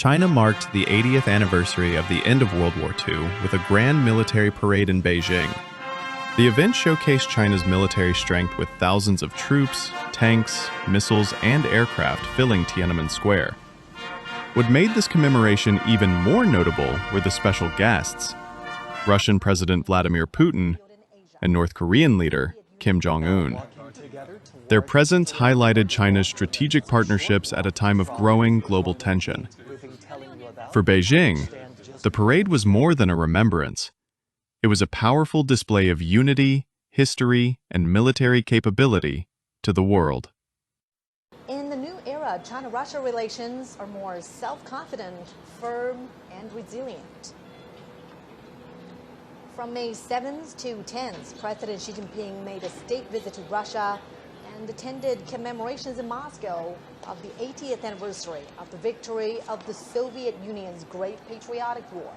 China marked the 80th anniversary of the end of World War II with a grand military parade in Beijing. The event showcased China's military strength with thousands of troops, tanks, missiles, and aircraft filling Tiananmen Square. What made this commemoration even more notable were the special guests: Russian President Vladimir Putin and North Korean leader Kim Jong-un. Their presence highlighted China's strategic partnerships at a time of growing global tension. For Beijing, the parade was more than a remembrance. It was a powerful display of unity, history, and military capability to the world. In the new era, China-Russia relations are more self-confident, firm, and resilient. From May 7th to 10th, President Xi Jinping made a state visit to Russia and attended commemorations in Moscow of the 80th anniversary of the victory of the Soviet Union's Great Patriotic War.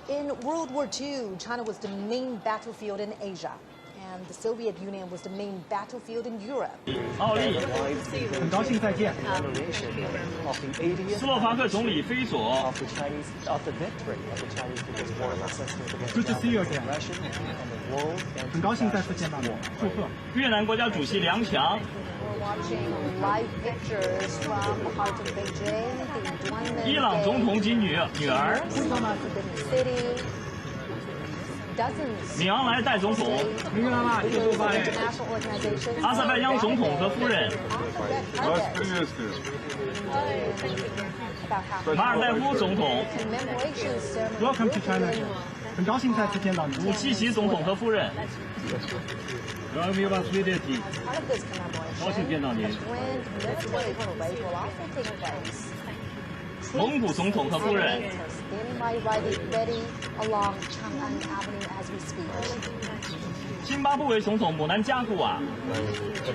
In World War II, China was the main battlefield in Asia, and the Soviet Union was the main battlefield in Europe. 很高兴再见。斯洛伐克总理菲索。Good to see you again. 很高兴再次见到你，祝贺。越南国家主席梁强。伊朗总统及女儿。米昂莱代总统，阿塞拜疆总统和夫人，马尔代夫总统 ，Welcome to China， 很高兴再次见到你。武契奇总统和夫人，高兴见到您。蒙古总统和夫人。津巴布韦总统姆南加古瓦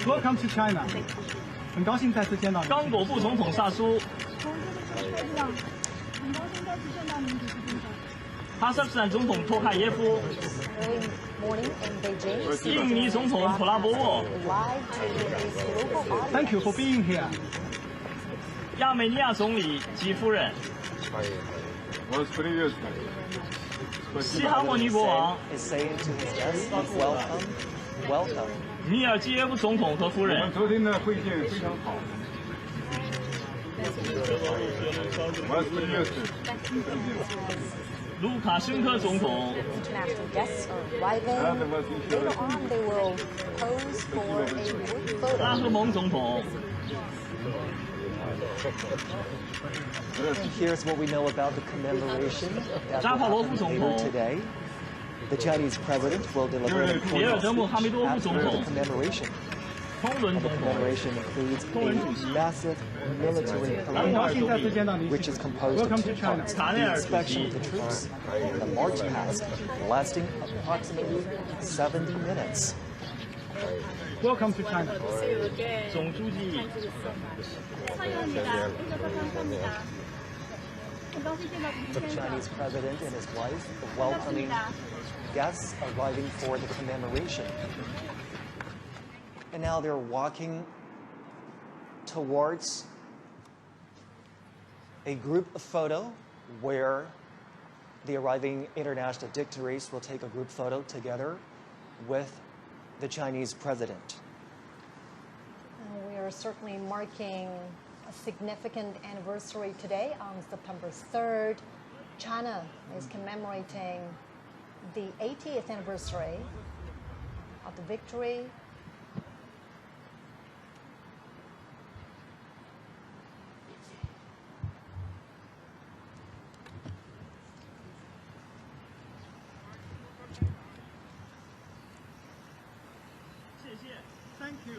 ，Welcome to China， 很高兴再次见到你。刚果副总统萨苏，哈萨克斯坦总统托卡耶夫，印尼总统普拉博沃 ，Thank you for being here。亚美尼亚总理及夫人。西哈莫尼国王，米尔基耶夫总统和夫人。昨天的会见非常好。卢卡申科总统。拉赫蒙总统。Here's what we know about the commemoration today. The Chinese president will deliver an important speech after the commemoration. And the commemoration includes a massive military parade, which is composed of two parts: the inspection of the troops and the march past, lasting approximately 70 minutes. Welcome to China. 总书记。The Chinese president and his wife welcoming guests arriving for the commemoration. And now they're walking towards a group photo where the arriving international dignitaries will take a group photo together with the Chinese president. We are certainly marking a significant anniversary today. On September 3rd, China is commemorating the 80th anniversary of the victory Thank you.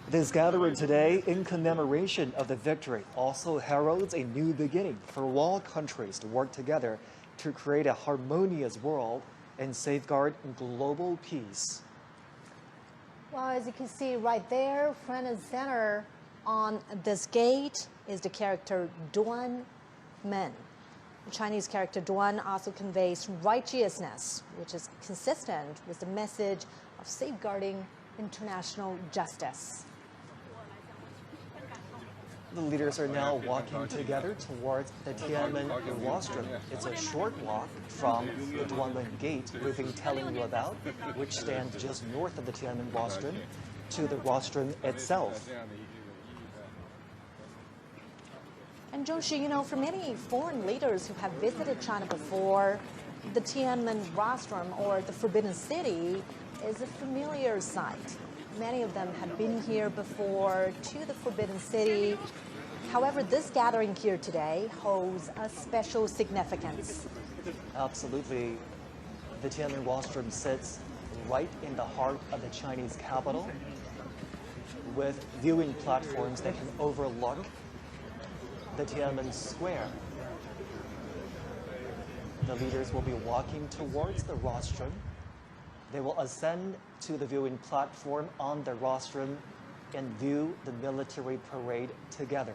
This gathering today in commemoration of the victory also heralds a new beginning for all countries to work together to create a harmonious world and safeguard global peace. Well, as you can see right there, front and center on this gate is the character Duan Men. The Chinese character Duan also conveys righteousness, which is consistent with the message of safeguarding international justice. The leaders are now walking together towards the Tiananmen rostrum. It's a short walk from the Duanmen Gate we've been telling you about, which stands just north of the Tiananmen rostrum, to the rostrum itself. And Joshi, you know, for many foreign leaders who have visited China before, the Tiananmen rostrum, or the Forbidden City, is a familiar sight. Many of them have been here before to the Forbidden City. However, this gathering here today holds a special significance. Absolutely. The Tiananmen rostrum sits right in the heart of the Chinese capital, with viewing platforms that can overlook the Tiananmen Square. The leaders will be walking towards the rostrum. They will ascend to the viewing platform on the rostrum and view the military parade together.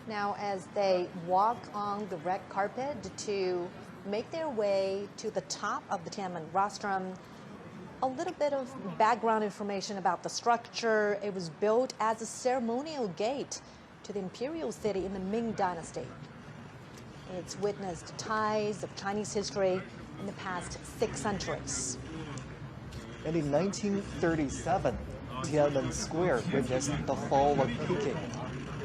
Now, as they walk on the red carpet to make their way to the top of the Tiananmen rostrum, a little bit of background information about the structure. It was built as a ceremonial gate to the imperial city in the Ming Dynasty. It's witnessed ties of Chinese history in the past 6 centuries. And in 1937, Tiananmen Square witnessed the fall of Peking.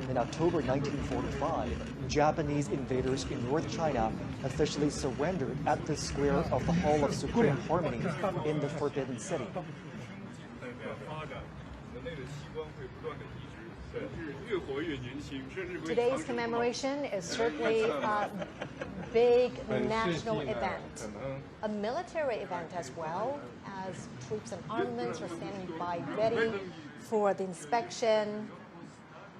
In October 1945, Japanese invaders in North China officially surrendered at the square of the Hall of Supreme Harmony in the Forbidden City. Today's commemoration is certainly a big national event, a military event as well, as troops and armaments are standing by ready for the inspection.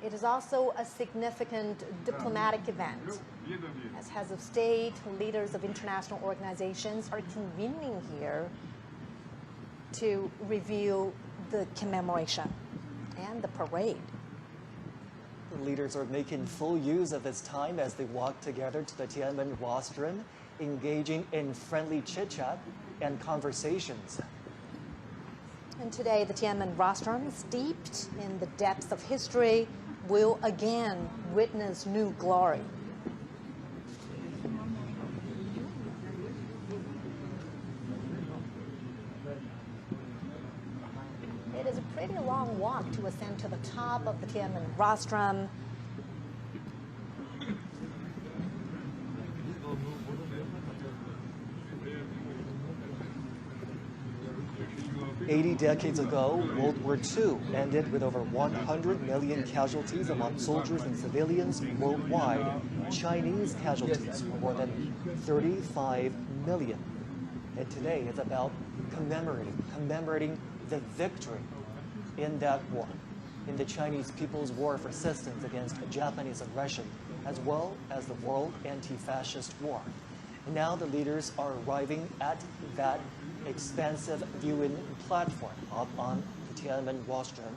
It is also a significant diplomatic event, as heads of state, leaders of international organizations are convening here to review the commemoration and the parade. The leaders are making full use of this time as they walk together to the Tiananmen rostrum, engaging in friendly chit-chat and conversations. And today, the Tiananmen rostrum, steeped in the depths of history, will again witness new glory. It is a pretty long walk to ascend to the top of the Tiananmen rostrum. "80 decades ago, World War II ended with over 100 million casualties among soldiers and civilians worldwide. Chinese casualties were more than 35 million. And today it's about commemorating the victory in that war, in the Chinese People's War of Resistance against Japanese aggression, as well as the World Anti-Fascist War. And now the leaders are arriving at that expansive viewing platform up on the Tiananmen rostrum.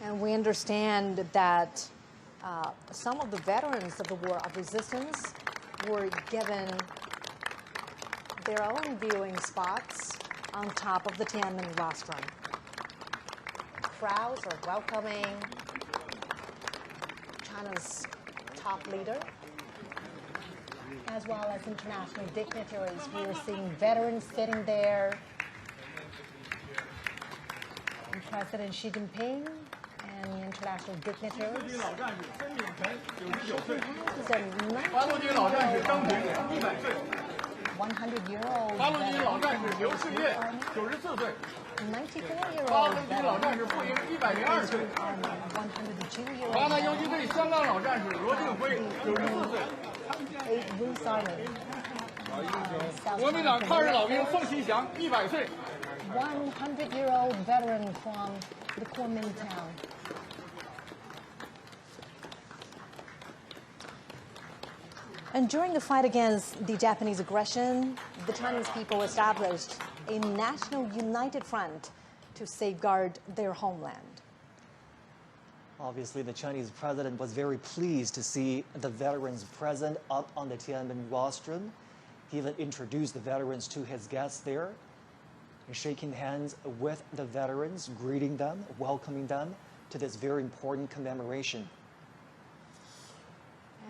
And we understand that some of the veterans of the War of Resistance were given their own viewing spots on top of the Tiananmen rostrum. Crowds are welcoming China's top leader, as well as international dignitaries. We are seeing veterans sitting there, and President Xi Jinping and the international dignitaries. He's a 100-year-old veteran. 94-year-old veteran. 102-year-old 华南游击队香港老战士罗定辉94岁。 Bruce Army. 国民党抗日老兵凤其祥100岁。 100-year-old veteran from the Kuomintang. And during the fight against the Japanese aggression, the Chinese people established a national united front to safeguard their homeland. Obviously, the Chinese president was very pleased to see the veterans present up on the Tiananmen rostrum. He even introduced the veterans to his guests there, shaking hands with the veterans, greeting them, welcoming them to this very important commemoration.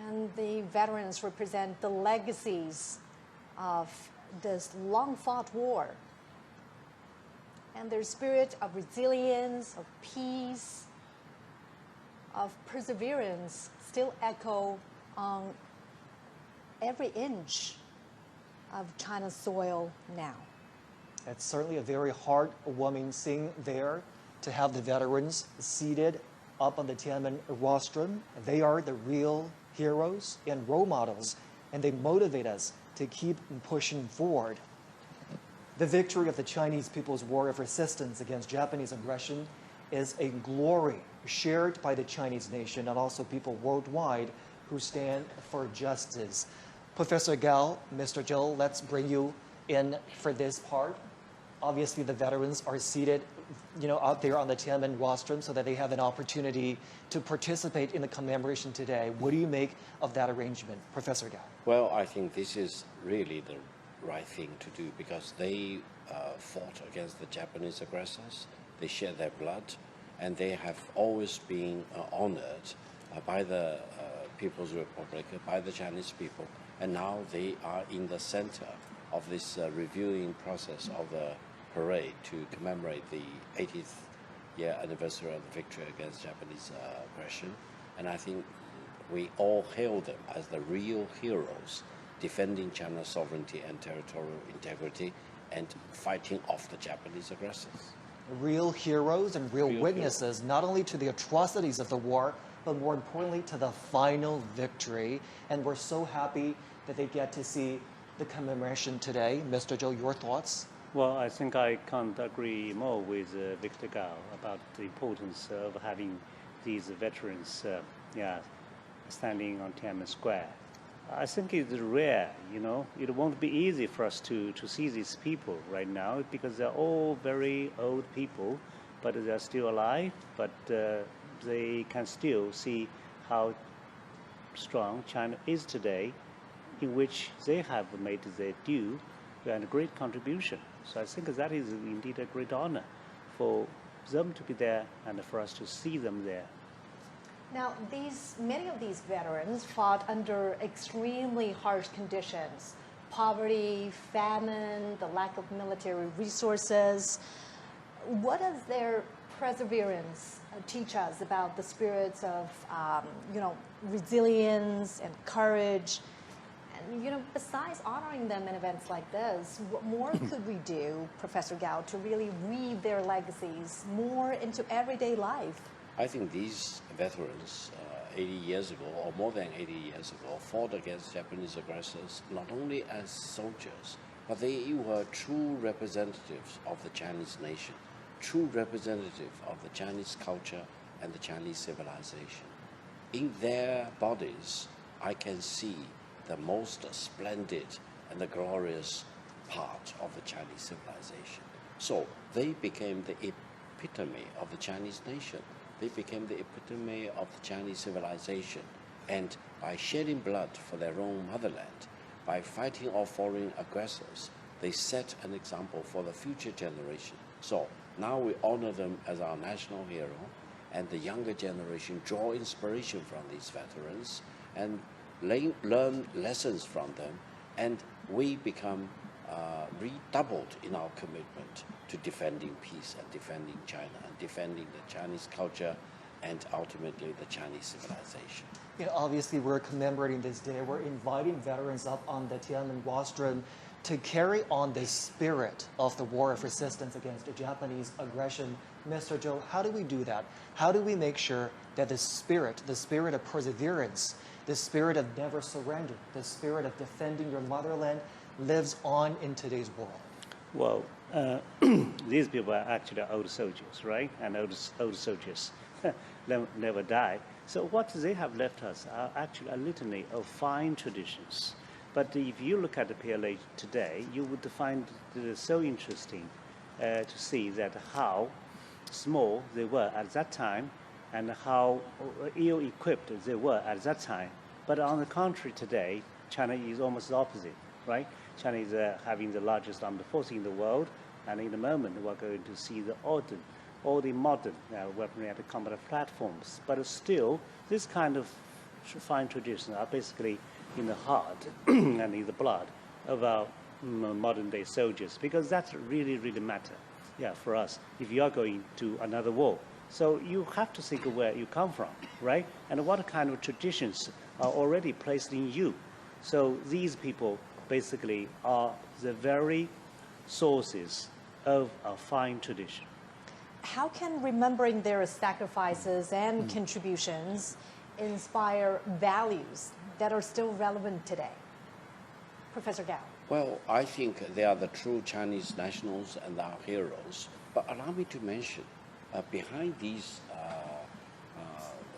And the veterans represent the legacies of this long-fought war. And their spirit of resilience, of peace, of perseverance still echo on every inch of China's soil now. It's certainly a very heartwarming scene there to have the veterans seated up on the Tiananmen rostrum. They are the real heroes and role models, and they motivate us to keep pushing forward. The victory of the Chinese People's War of Resistance against Japanese aggression is a glory shared by the Chinese nation and also people worldwide who stand for justice. Professor Gao, Mr. Zhou, let's bring you in for this part. Obviously, the veterans are seated, out there on the Tiananmen rostrum so that they have an opportunity to participate in the commemoration today. What do you make of that arrangement, Professor Gao? Well, I think this is really the right thing to do because they fought against the Japanese aggressors. They shed their blood, and they have always been honored by the People's Republic, by the Chinese people, and now they are in the center of this reviewing process of the parade to commemorate the 80th year anniversary of the victory against Japanese aggression. And I think we all hail them as the real heroes, defending China's sovereignty and territorial integrity and fighting off the Japanese aggressors. Real heroes and real witnesses, not only to the atrocities of the war, but more importantly to the final victory. And we're so happy that they get to see the commemoration today. Mr. Zhou, your thoughts? Well, I think I can't agree more with Victor Gao about the importance of having these veterans standing on Tiananmen Square. I think it's rare, It won't be easy for us to see these people right now because they're all very old people, but they're still alive, but they can still see how strong China is today, in which they have made their due and a great contribution. So I think that is indeed a great honor for them to be there and for us to see them there. Now, many of these veterans fought under extremely harsh conditions: poverty, famine, the lack of military resources. What does their perseverance teach us about the spirits of, resilience and courage? And, besides honoring them in events like this, what more could we do, Professor Gao, to really weave their legacies more into everyday life? I think these veterans, 80 years ago, or more than 80 years ago, fought against Japanese aggressors not only as soldiers, but they were true representatives of the Chinese nation, true representative of the Chinese culture and the Chinese civilization. In their bodies, I can see the most splendid and the glorious part of the Chinese civilization. So they became the epitome of the Chinese nation. They became the epitome of the Chinese civilization. And by shedding blood for their own motherland, by fighting off foreign aggressors, they set an example for the future generation. So now we honor them as our national hero, and the younger generation draw inspiration from these veterans and learn lessons from them, and we become redoubled in our commitment to defending peace and defending China and defending the Chinese culture and ultimately the Chinese civilization. Obviously, we're commemorating this day. We're inviting veterans up on the Tiananmen rostrum to carry on the spirit of the war of resistance against the Japanese aggression. Mr. Zhou, how do we do that? How do we make sure that the spirit of perseverance, the spirit of never surrender, the spirit of defending your motherland lives on in today's world? Well, these people are actually old soldiers, right? And old soldiers never die. So what they have left us are actually a litany of fine traditions. But if you look at the PLA today, you would find it so interesting to see that how small they were at that time and how ill-equipped they were at that time. But on the contrary, today, China is almost the opposite, right? China is having the largest armed force in the world, and in a moment we're going to see all the modern weaponry and combat platforms. But still, this kind of fine traditions are basically in the heart and in the blood of our modern-day soldiers, because that's really, really matter, for us, if you are going to another war. So you have to think of where you come from, right? And what kind of traditions are already placed in you. So these people basically are the very sources of a fine tradition. How can remembering their sacrifices and contributions inspire values that are still relevant today? Professor Gao. Well, I think they are the true Chinese nationals and our heroes. But allow me to mention, behind these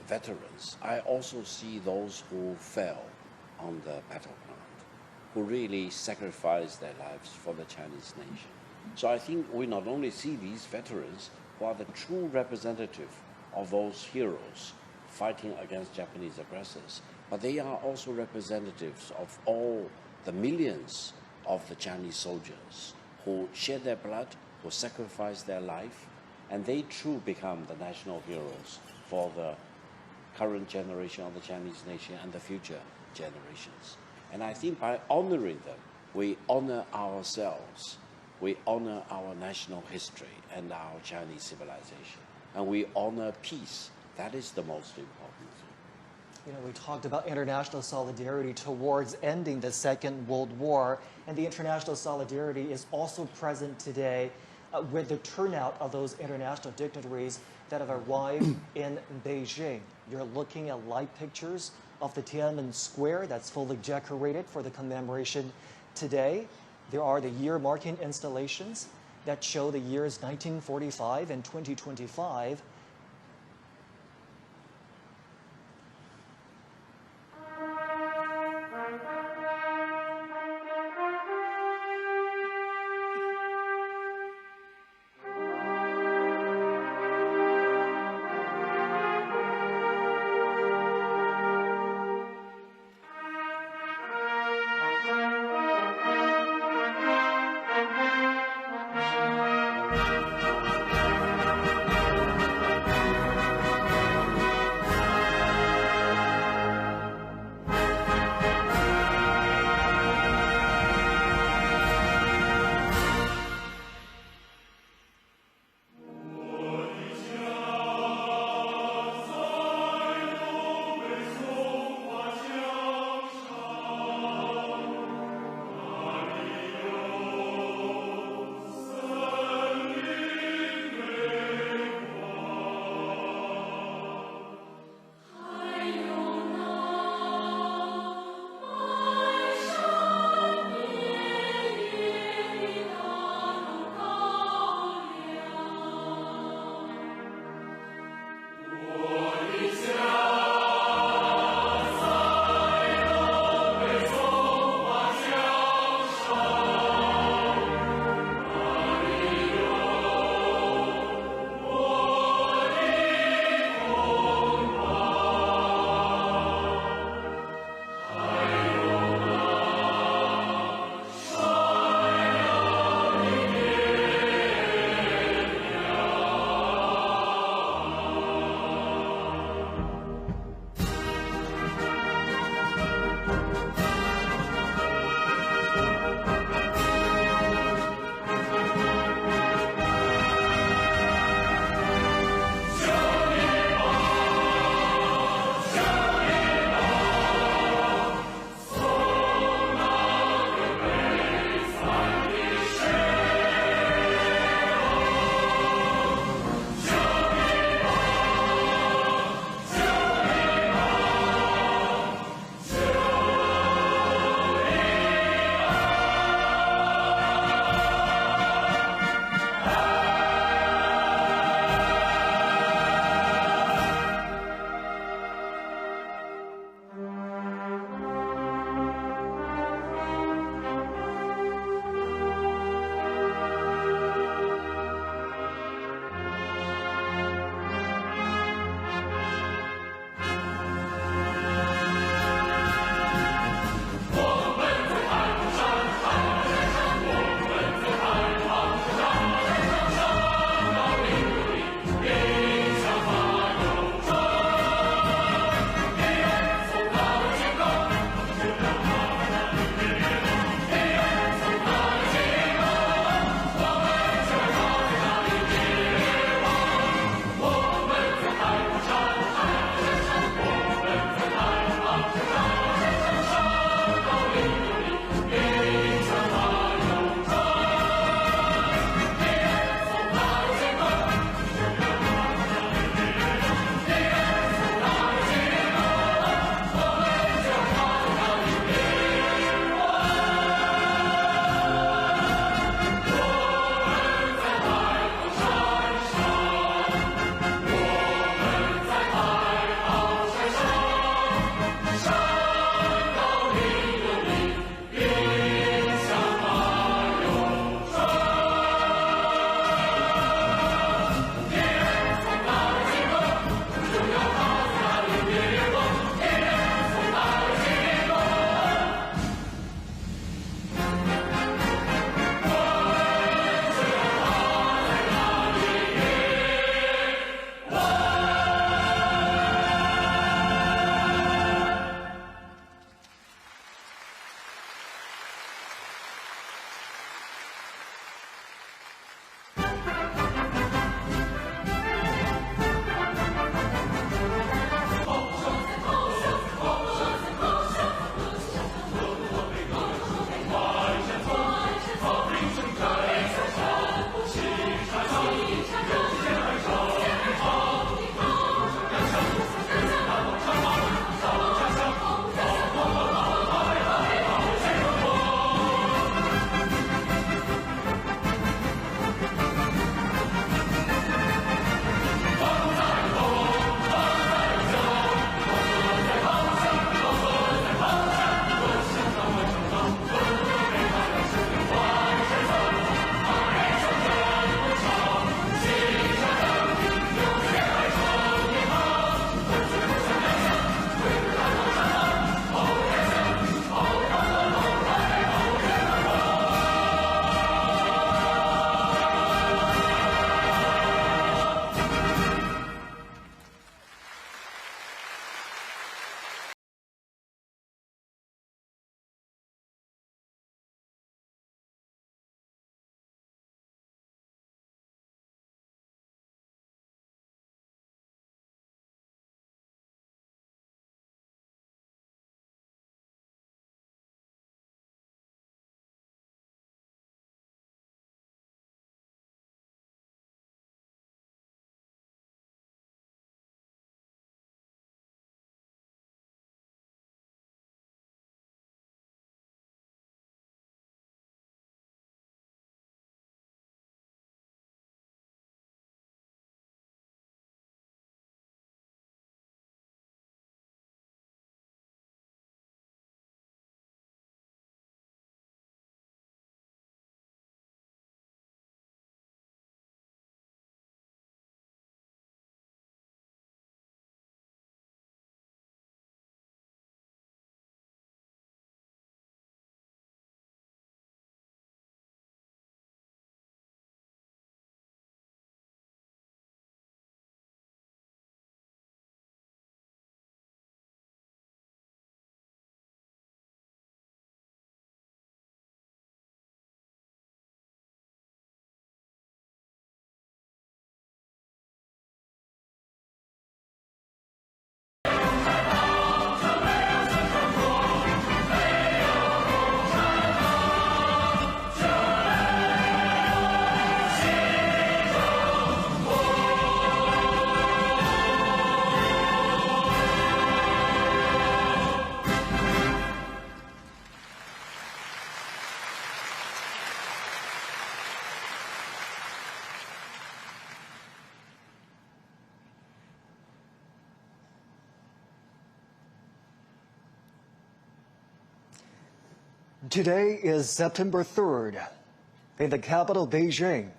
veterans, I also see those who fell on the battleground, who really sacrificed their lives for the Chinese nation. So I think we not only see these veterans who are the true representative of those heroes fighting against Japanese aggressors, but they are also representatives of all the millions of the Chinese soldiers who shed their blood, who sacrificed their life, and they too become the national heroes for the current generation of the Chinese nation and the future generations. And I think by honoring them, we honor ourselves, we honor our national history and our Chinese civilization, and we honor peace. That is the most important thing. You know, we talked about international solidarity towards ending the Second World War, and the international solidarity is also present today with the turnout of those international dignitaries that have arrived in Beijing. You're looking at live pictures of the Tiananmen Square that's fully decorated for the commemoration today. There are the year-marking installations that show the years 1945 and 2025. Today is September 3rd. In the capital, Beijing,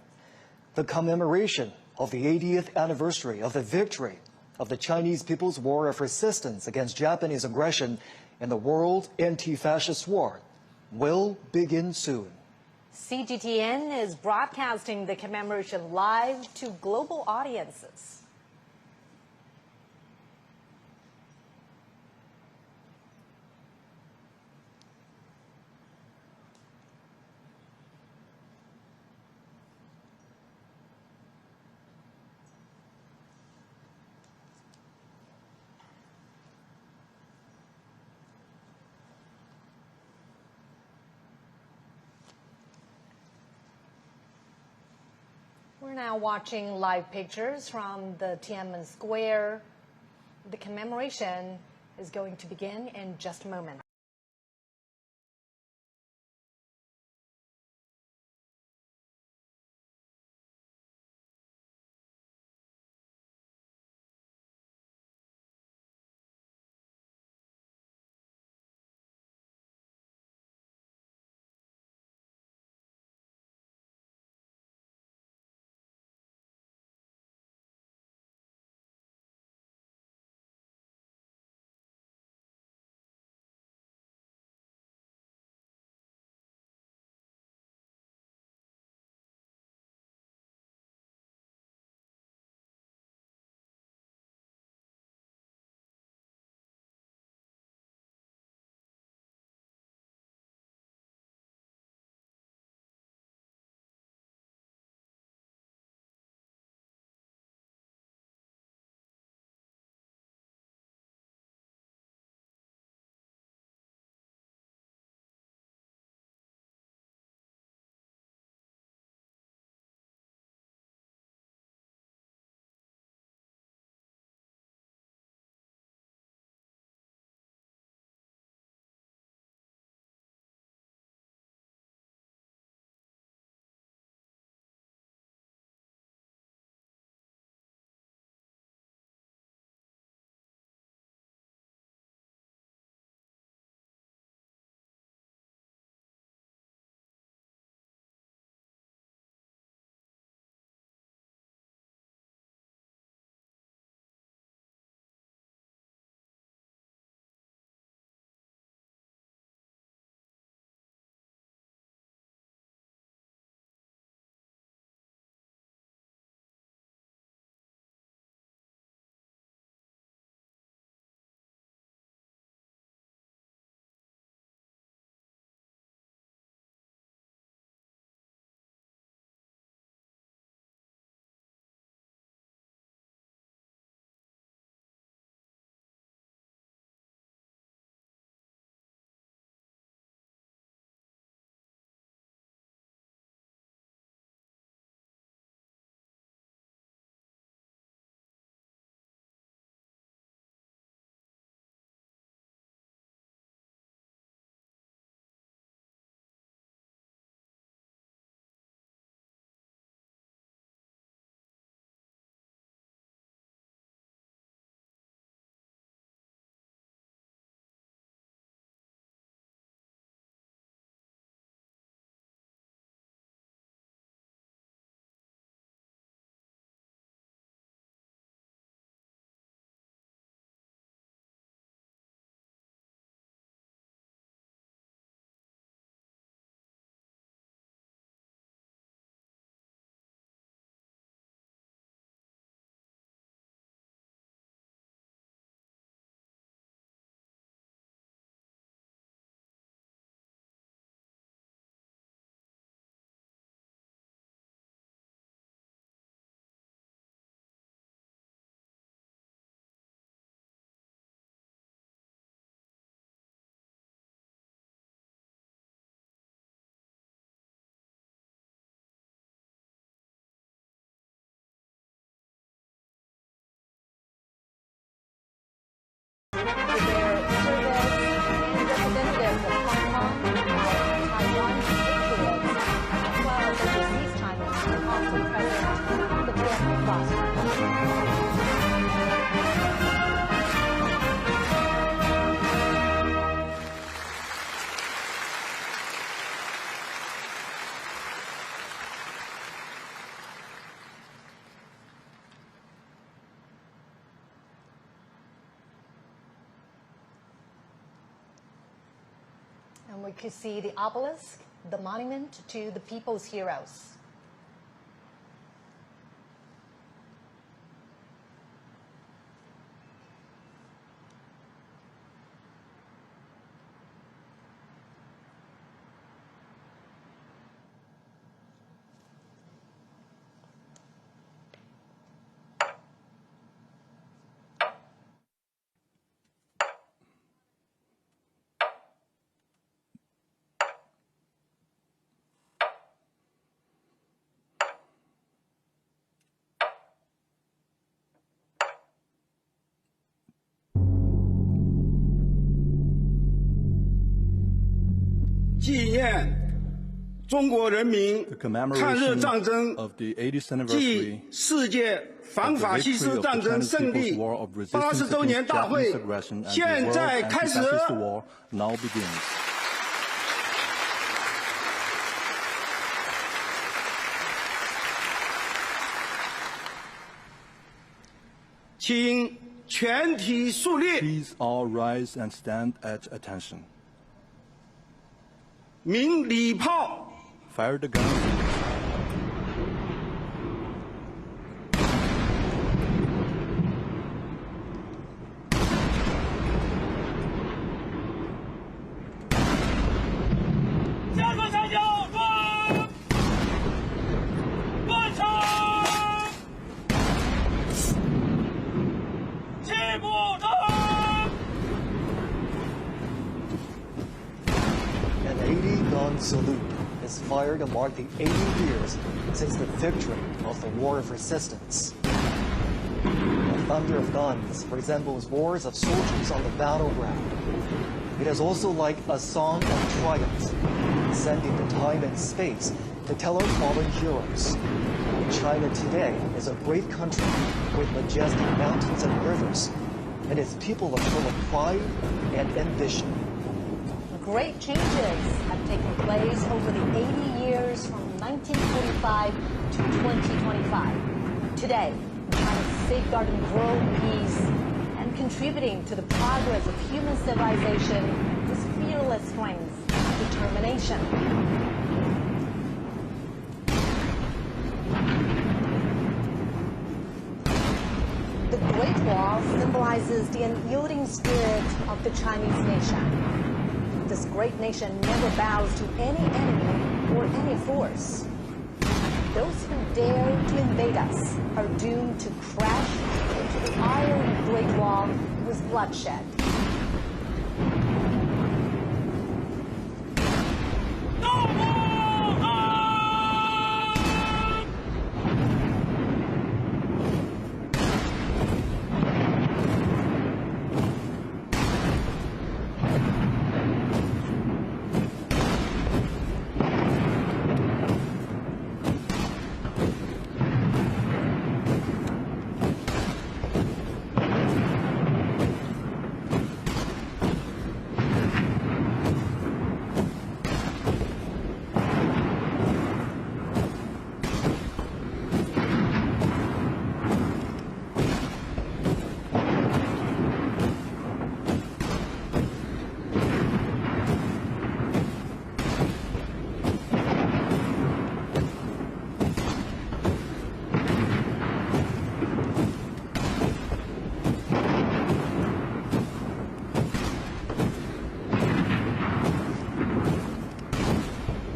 the commemoration of the 80th anniversary of the victory of the Chinese People's War of Resistance against Japanese aggression in the World Anti-Fascist War will begin soon. CGTN is broadcasting the commemoration live to global audiences. We're now watching live pictures from the Tiananmen Square. The commemoration is going to begin in just a moment. we could see the obelisk, the monument to the people's heroes. The commemoration of the 80th anniversary of the victory of the Chinese People's War of Resistance against Japanese aggression and the World Anti-Fascist War now begins. Please all rise and stand at attention. Fire the gun. An 80-gun salute is fired to mark the 80 years since the victory of the War of Resistance. The thunder of guns resembles roars of soldiers on the battleground. It is also like a song of triumph, sent into time and space to tell our fallen heroes. China today is a great country with majestic mountains and rivers, and its people are full of pride and ambition. Great changes have taken place over the 80 years from 1945 to 2025. Today, China is safeguarding world peace and contributing to the progress of human civilization with fearless strength and determination. The Great Wall symbolizes the unyielding spirit of the Chinese nation. This great nation never bows to any enemy or any force. Those who dare to invade us are doomed to crash into the iron Great Wall with bloodshed.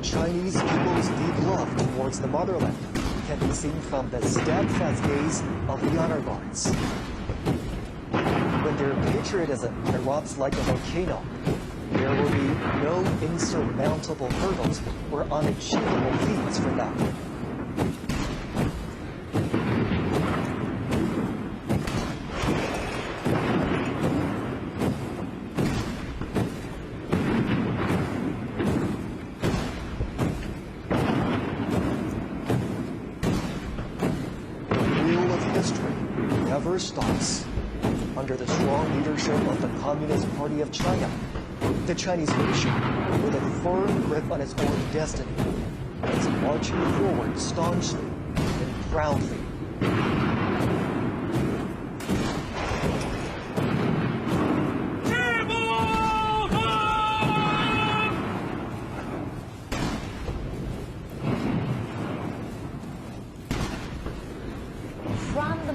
Chinese people's deep love towards the motherland can be seen from the steadfast gaze of the honor guards. When their patriotism erupts like a volcano, there will be no insurmountable hurdles or unachievable feats for them. Never stops. Under the strong leadership of the Communist Party of China, the Chinese nation, with a firm grip on its own destiny, is marching forward staunchly and proudly.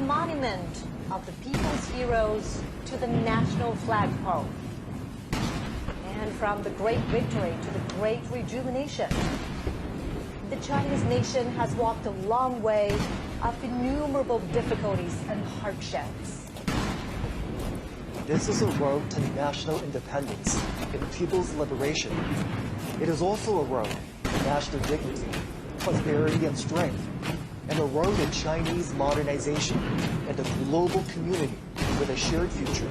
monument of the people's heroes to the national flagpole. And from the great victory to the great rejuvenation, the Chinese nation has walked a long way of innumerable difficulties and hardships. This is a road to national independence and people's liberation. It is also a road to national dignity, prosperity, and strength, and a road to Chinese modernization and a global community with a shared future.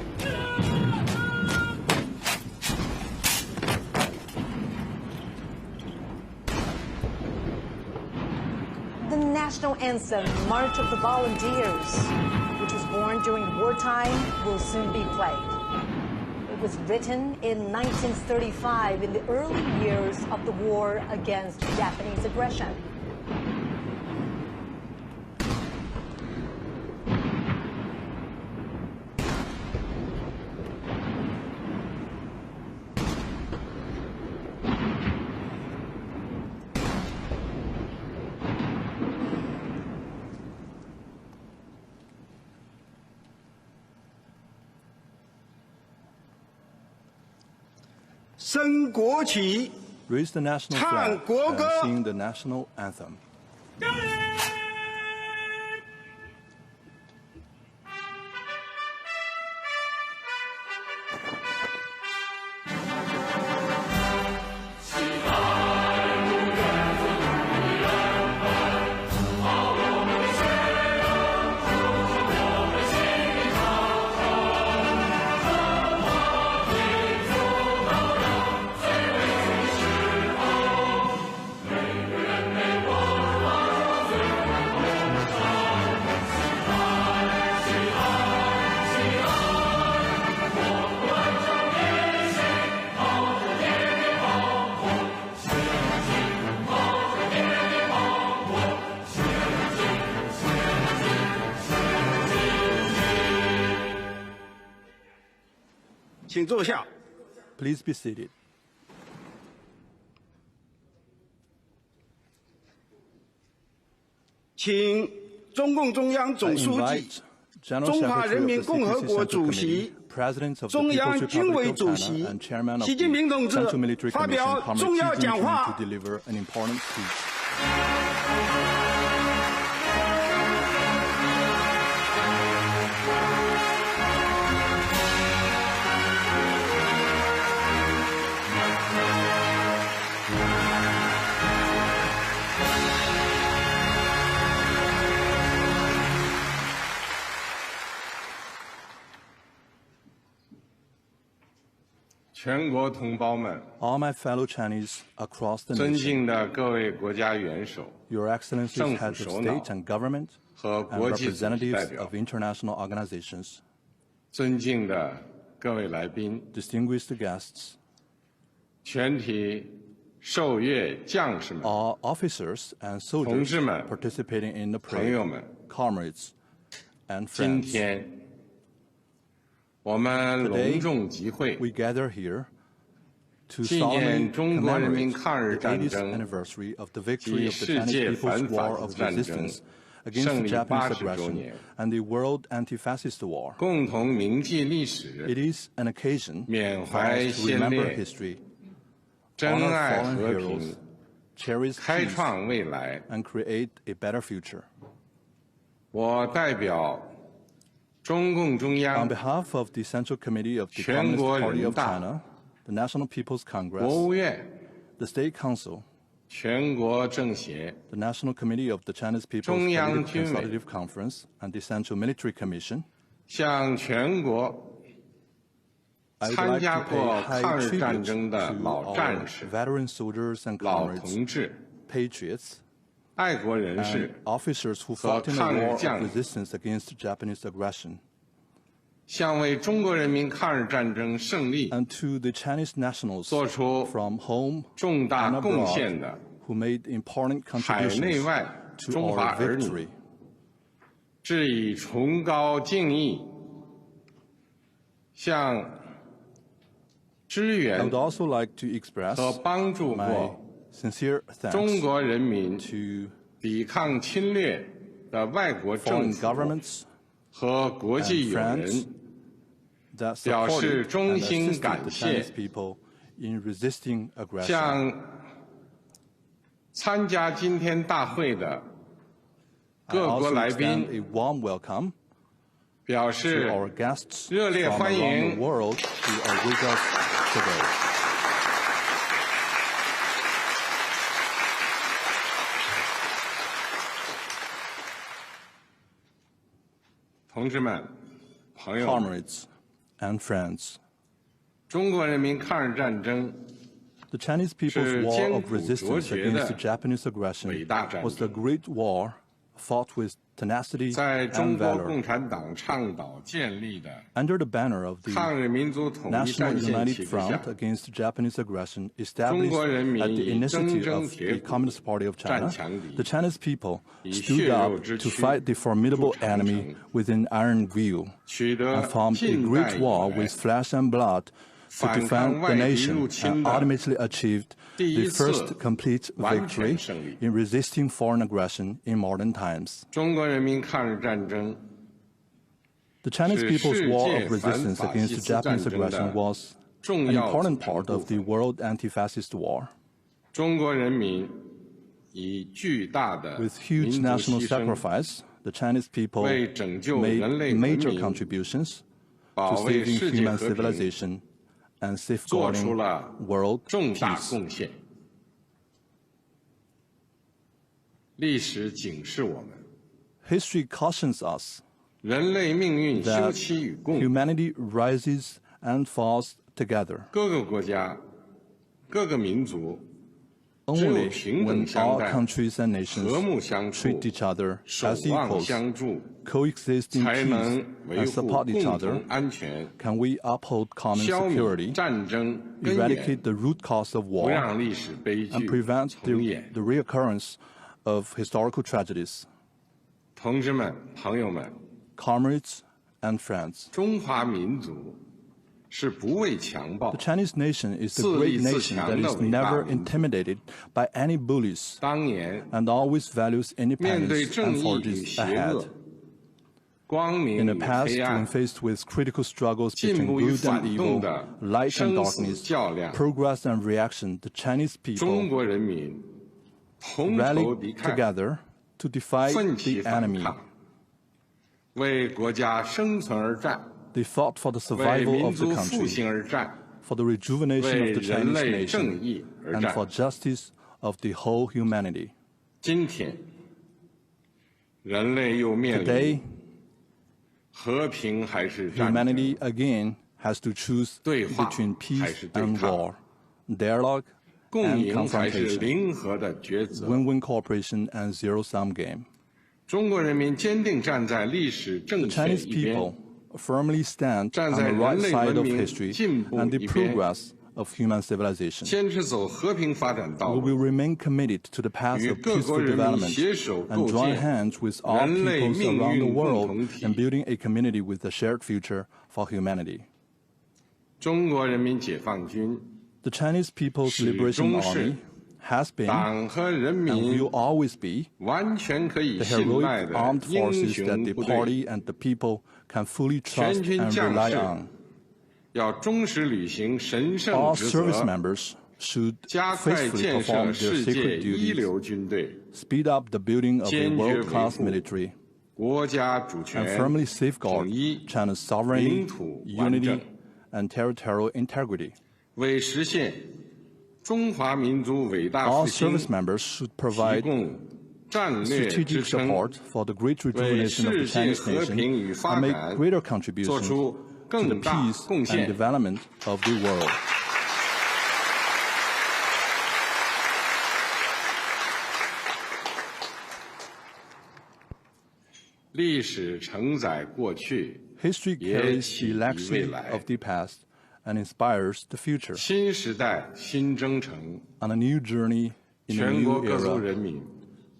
The national anthem, March of the Volunteers, which was born during wartime, will soon be played. It was written in 1935 in the early years of the war against Japanese aggression. Raise the national flag and sing the national anthem. Please be seated. I invite General Secretary of the CPC Central Committee, President of the People's Republic of China, and Chairman of the Central Military Commission, Comrade Xi Jinping, to deliver an important speech. 全国同胞们， All my fellow Chinese across the 尊 nation, 敬的各位国家元首 Your Excellencies, 政府 heads of 首脑 state and government, 和 and 国际组织代 representatives 表 of， international organizations, 尊敬的各位来宾， distinguished guests, 全体受阅将士们， all officers and 同 soldiers 志们， participating in the 朋友 parade, 们， comrades, and 今 friends. 天我们隆重集会， We gather here to 纪 solemnly 念中国人民 commemorate 抗日 the 战 80th 争 anniversary of the victory 及 of the 世 Chinese 界 People's 反法 War 西 of 斯战争 Resistance against 胜 the 利 Japanese 80周 aggression 年， and the World Anti-Fascist War. 共同铭记历史， It is an occasion 缅 for 怀 us to 先 remember 烈， history, 珍 honor 爱 fallen 和 heroes, 平， cherish 开 peace, 创未来。 and create a better future. 我代表中共中 On 央、 behalf of the Central Committee of the 全国 Communist Party 人 of 大、 China, the National People's 国 Congress, 务院、 the State Council, 全国政协、 the National Committee of the Chinese People's 中央 Political 军委 Consultative Conference, and the Central Military Commission, 向全国 I would 参 like 加 to 过 pay 抗 high 日战 tribute 争的 to 老 our 战士、 veteran soldiers and 老 comrades, 同志、 patriots, 爱国人 and 士， officers who fought in the 抗日 war of 将领 resistance against Japanese aggression, 向为中国人民抗日战争胜利 and to the Chinese nationals 做出 from home 重大 and 贡 abroad 献的 who made important 海内 contributions 外 to 中华 our 儿女 victory. 致以崇高敬意，向支 I 援 would also like to express 和帮助 my 过 sincere 中 thanks 国人民 to 抵抗侵略的外国政 foreign 府 governments 和国际友人 that 表示 supported 衷 and 心 assisted 感 the 谢 Chinese people in resisting aggression. 向参加今天大会的 I 各国 also 来 extend 宾 a warm welcome 表 to 示 our guests 热烈 from 欢 around 迎 the world who are with us today. 同志们、朋友们， Comrades and friends, 中国人民抗日战争 the Chinese people's 是 war 艰 of 苦卓 resistance 绝 against the 的 Japanese aggression 伟大战 was the 争， great war fought with tenacity 在 and 中国 valor. 共产党倡导建立的 Under the banner of the 抗日民族统一 National 战线 United 旗帜下 Front， against Japanese aggression 中 established 国人民 at the 以铮 initiative 铮 of 铁 the 骨 Communist Party of 战 China, 强敌， the Chinese people 以 stood 血肉 up 之 to 躯 fight the formidable 筑长 enemy 城， within iron view, 取得 and formed a 近代 great 以 war 来 with flesh and blood to 反抗 defend the 外敌 nation, 入侵 and 的 ultimately achieved 第 the 一次 first complete 完全 victory 胜利。 in resisting foreign aggression in modern times. 中国人民抗日战争 The Chinese 是 people's 世 war 界 of 反 resistance 法 against 西 the 斯战 Japanese 争 aggression 的 was 重 an 要组 important 成 part 部 of the 分。 world anti-fascist war. 中国人民以巨大的 With 民 huge 族 national 牺牲， sacrifice, the Chinese people 为拯救 made 人类文 major 明， contributions 保 to 卫 saving 世界 human 和平 civilization and 做出 safeguarding 了 world 重大 peace. 贡献。历史警示我们， History cautions us 人类命运休 that 戚与共。 humanity rises and falls together. 各个国家、各个民族只有 Only 平等 when 相 all 待、 countries and nations 和睦相处、 treat each other 守 as 望 equals, 相助， coexist in 才能 peace 维 and 护 support each 共 other, 同安全， can we uphold common 消弭 security, 战争根源， eradicate the root cause of 不 war, 让历史悲 and 剧 prevent 重演。 the reoccurrence of historical tragedies. 同志们、朋友们， Comrades and friends, 中华民族是不畏强暴 the，Chinese nation is the 自立 great 自 nation 强 that 的 is 伟大 never 民族。 intimidated by any bullies 当年 and always values 面对 independence 正 and 义与 forges 邪 ahead. 恶、光 In 明 the 与 past, 黑 when 暗、 faced with critical struggles 进 between 步与 good and 反动 evil, 的 light and 生死 darkness, 较量， progress and reaction, the Chinese 中 people 国人民同仇 rallied 敌忾， together to defy 奋起 the 反 enemy. 抗，为国家生存而战， They fought for the 为 survival 民 of the 族复 country, 兴而战， for the rejuvenation 为 of the 人 Chinese 类正 nation, 义而 and for 战。 justice of the whole humanity. 今天，人类又面 Today, 临和平还是战争、 humanity again has to choose 对话 between 还 peace 是对 and 抗、 war, dialogue 共 and 赢还是 confrontation, 零和的抉择。 win-win cooperation and zero-sum game. 中国人民坚定站在历史 The 正确 Chinese 一边 people，firmly stand 站 on 在 the right 人类 side 文 of 明 history 进步 and the 一边， progress of human civilization. 坚持走和平发展道 We 路， will remain committed to the path 与 of 各国 peaceful 人民 development 携手 and 构 join 建 hands with all 人类 peoples 命 around the 运共 world 同体。 in building a community with a shared future for humanity. 中国人民解放军 The Chinese People's 始 Liberation 终是 Army has been 党和人 and 民 will always be 完全可以 the 信赖 heroic 的 armed 英 forces that 雄 the 部队。 party and the people can fully trust 全军 and 将 rely 士 on. 要忠实履行神圣 All 职 service 责， members should 加快 faithfully 建设 perform their 世界 sacred 一 duties, 流军队， speed up the building of a 坚决维 world-class 护 military, 国家主 and 权、 firmly 统 safeguard 一， China's sovereignty, 领土完 unity, 整， and territorial integrity. 为实现中华民族伟大 All 复兴 service members should 提 provide 供战略支 strategic 撑， support for the great 为 rejuvenation of the 世界 Chinese 和平与 nation 发 and make 展 greater 做 contributions 出 to the 更大 peace 贡 and 献。 development of the world. 历史承载过去， History 也 carries 启 the 迪未 legacy 来 of。the past and inspires the future. 新时代新征程， On a new journey in a 全国 new 各族 era, 人民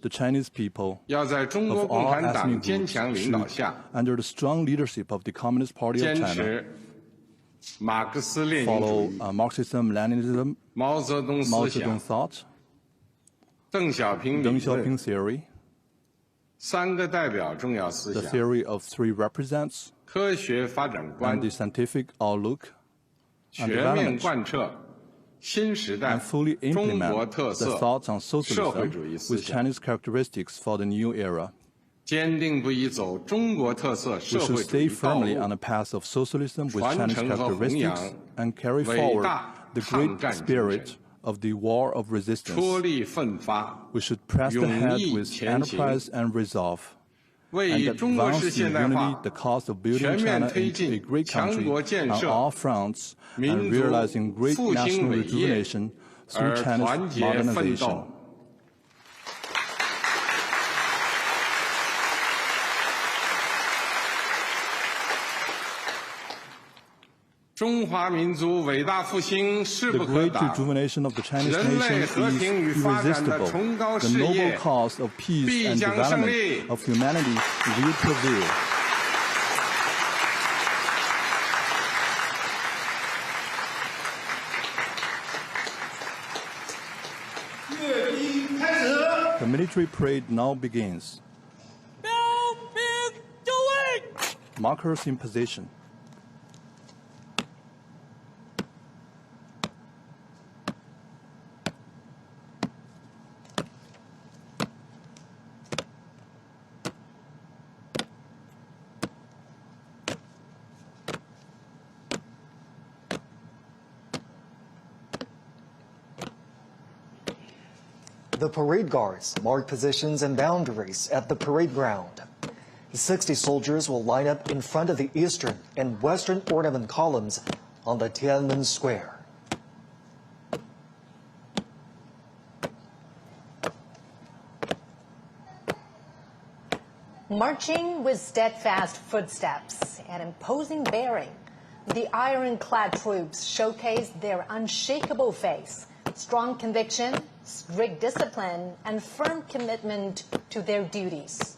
the Chinese people 要在中国 of 共 all 产党 ethnic 坚 groups 强领导 should, 下， under the strong leadership of the Communist Party of 坚 China, 持马克思列宁主 follow 义、 Marxism, Leninism, 毛泽东 Mao 思 Zedong 想、 thought, 邓小平理 Deng 论、 Xiaoping theory, 三个代表重要思 The 想 theory of three represents 科学发展 and 观 the scientific outlook and 全面 development 贯彻新时代 and fully 中国 implement 特 the 色 thoughts on 社会 socialism 主义思 with 想， Chinese characteristics for the new era. 坚定不移走中国特色 We 社 should 会主 stay 义道 firmly on 路， the path of socialism with 传 Chinese 承和弘 characteristics 扬 and carry 伟 forward 大 the 抗 great 战精 spirit 神， of the war of 出 resistance. 力奋发， We should press the 勇 head 毅 with 前行， enterprise and resolve, 为 and 中国式 advance 现 in 代 unity 化 the cause of building 全面 China 推 into a 进 great 强 country 国建 on 设 all fronts 民 and 族 realizing great 复兴 national 伟业 rejuvenation 而 through 团 China's 结奋 modernization. 斗。中华民族伟大复兴势 The 不可 great 挡， rejuvenation of the Chinese 人类 nation 和 is 平与发展的 irresistible. 崇高 The 事 noble 业 cause of peace 必 and 将胜利。 development of humanity will prevail. The military parade now begins. Markers in position. The parade guards mark positions and boundaries at the parade ground. 60 soldiers will line up in front of the eastern and western ornament columns on the Tiananmen Square. Marching with steadfast footsteps and imposing bearing, the ironclad troops showcase their unshakable faith, strong conviction, strict discipline, and firm commitment to their duties.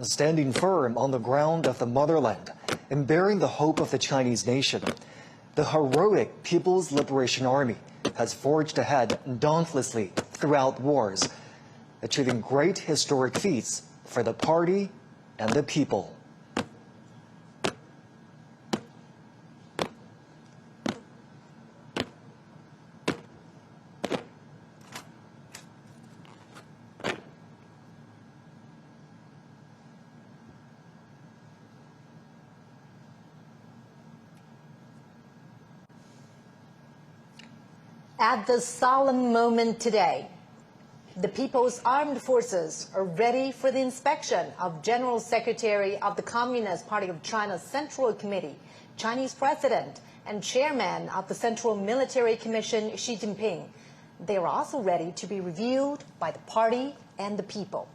Standing firm on the ground of the motherland and bearing the hope of the Chinese nation, the heroic People's Liberation Army has forged ahead dauntlessly throughout wars, achieving great historic feats for the party and the people. At this solemn moment today, the People's Armed Forces are ready for the inspection of General Secretary of the Communist Party of China's Central Committee, Chinese President, and Chairman of the Central Military Commission, Xi Jinping. They are also ready to be reviewed by the party and the people.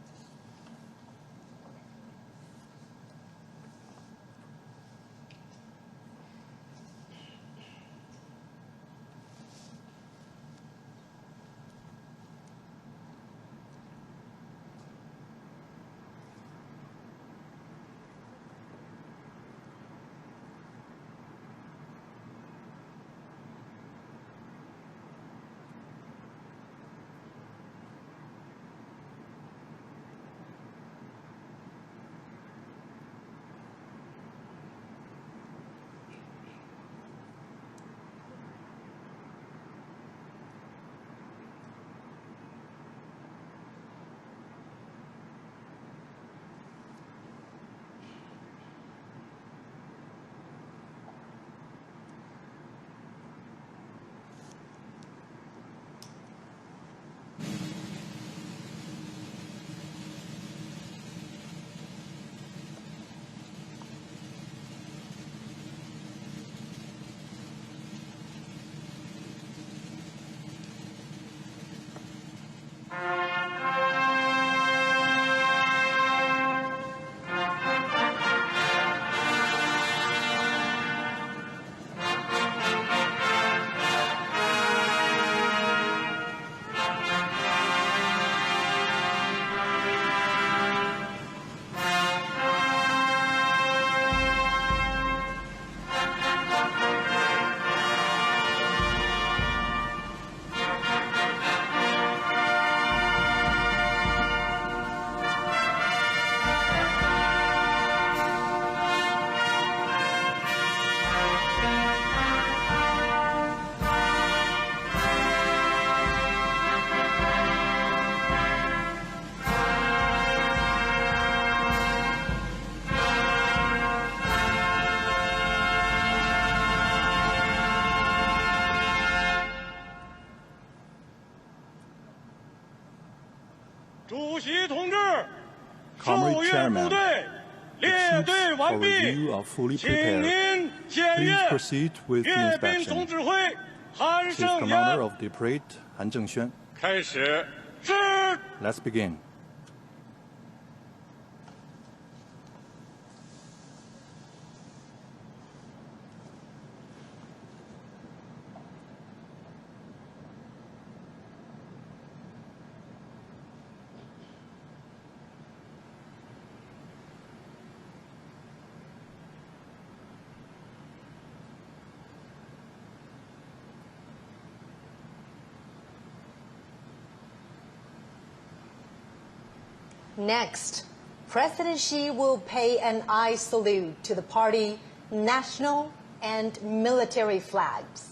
Comrade Chairman, the troops for review are fully prepared. Please proceed with the inspection. Chief Commander of the Parade, Han Zhengxuan. Let's begin. Next, President Xi will pay an eye salute to the party national and military flags.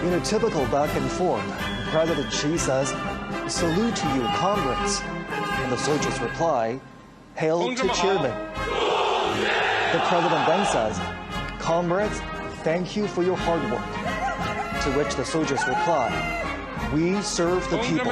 In a typical back-end form, President Xi says, "Salute to you, comrades." And the soldiers reply, "Hail to Chairman." The president then says, "Comrades, thank you for your hard work." To which the soldiers reply, "We serve the people."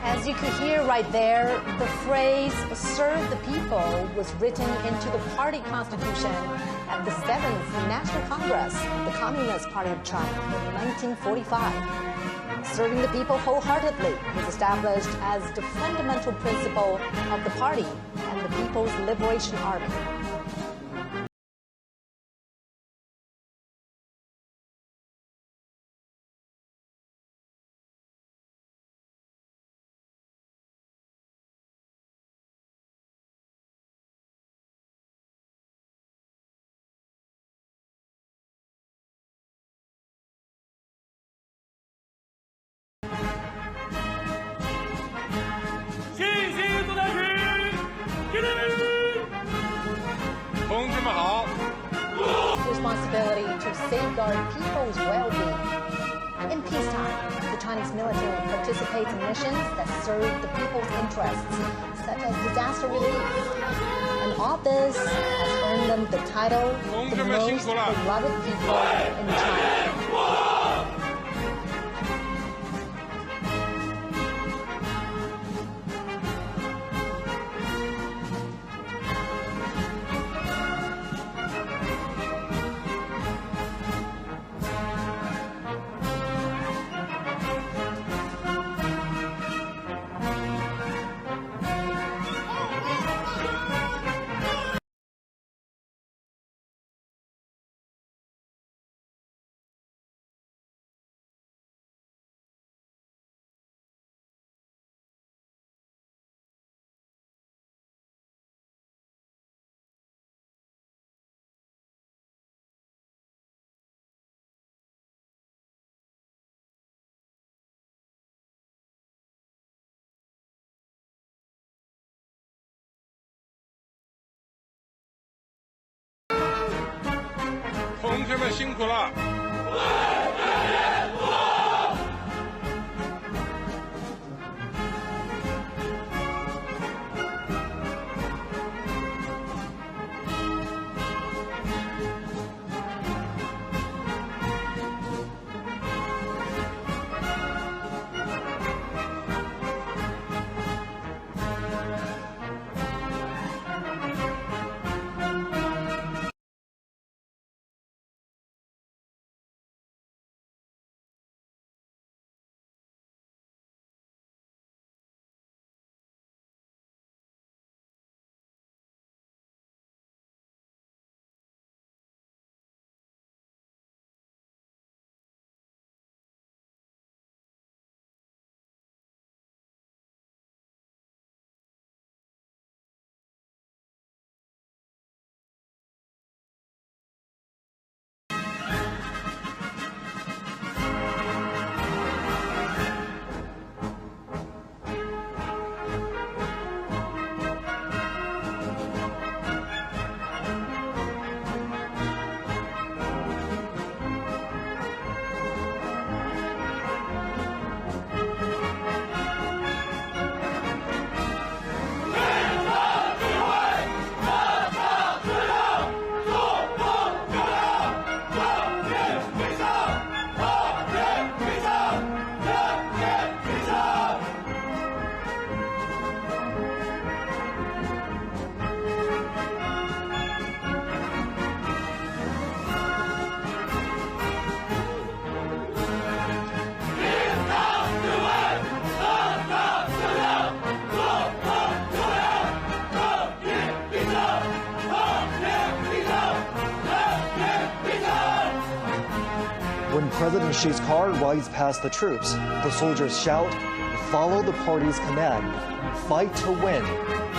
As you could hear right there, the phrase "serve the people" was written into the party constitution at the 7th National Congress of the Communist Party of China in 1945. Serving the people wholeheartedly was established as the fundamental principle of the party and the People's Liberation Army. safeguard people's well-being. In peacetime, the Chinese military participates in missions that serve the people's interests, such as disaster relief. And all this has earned them the title the most beloved people in China. 同志们辛苦了。When President Xi's car rides past the troops, the soldiers shout, "Follow the party's command, fight to win,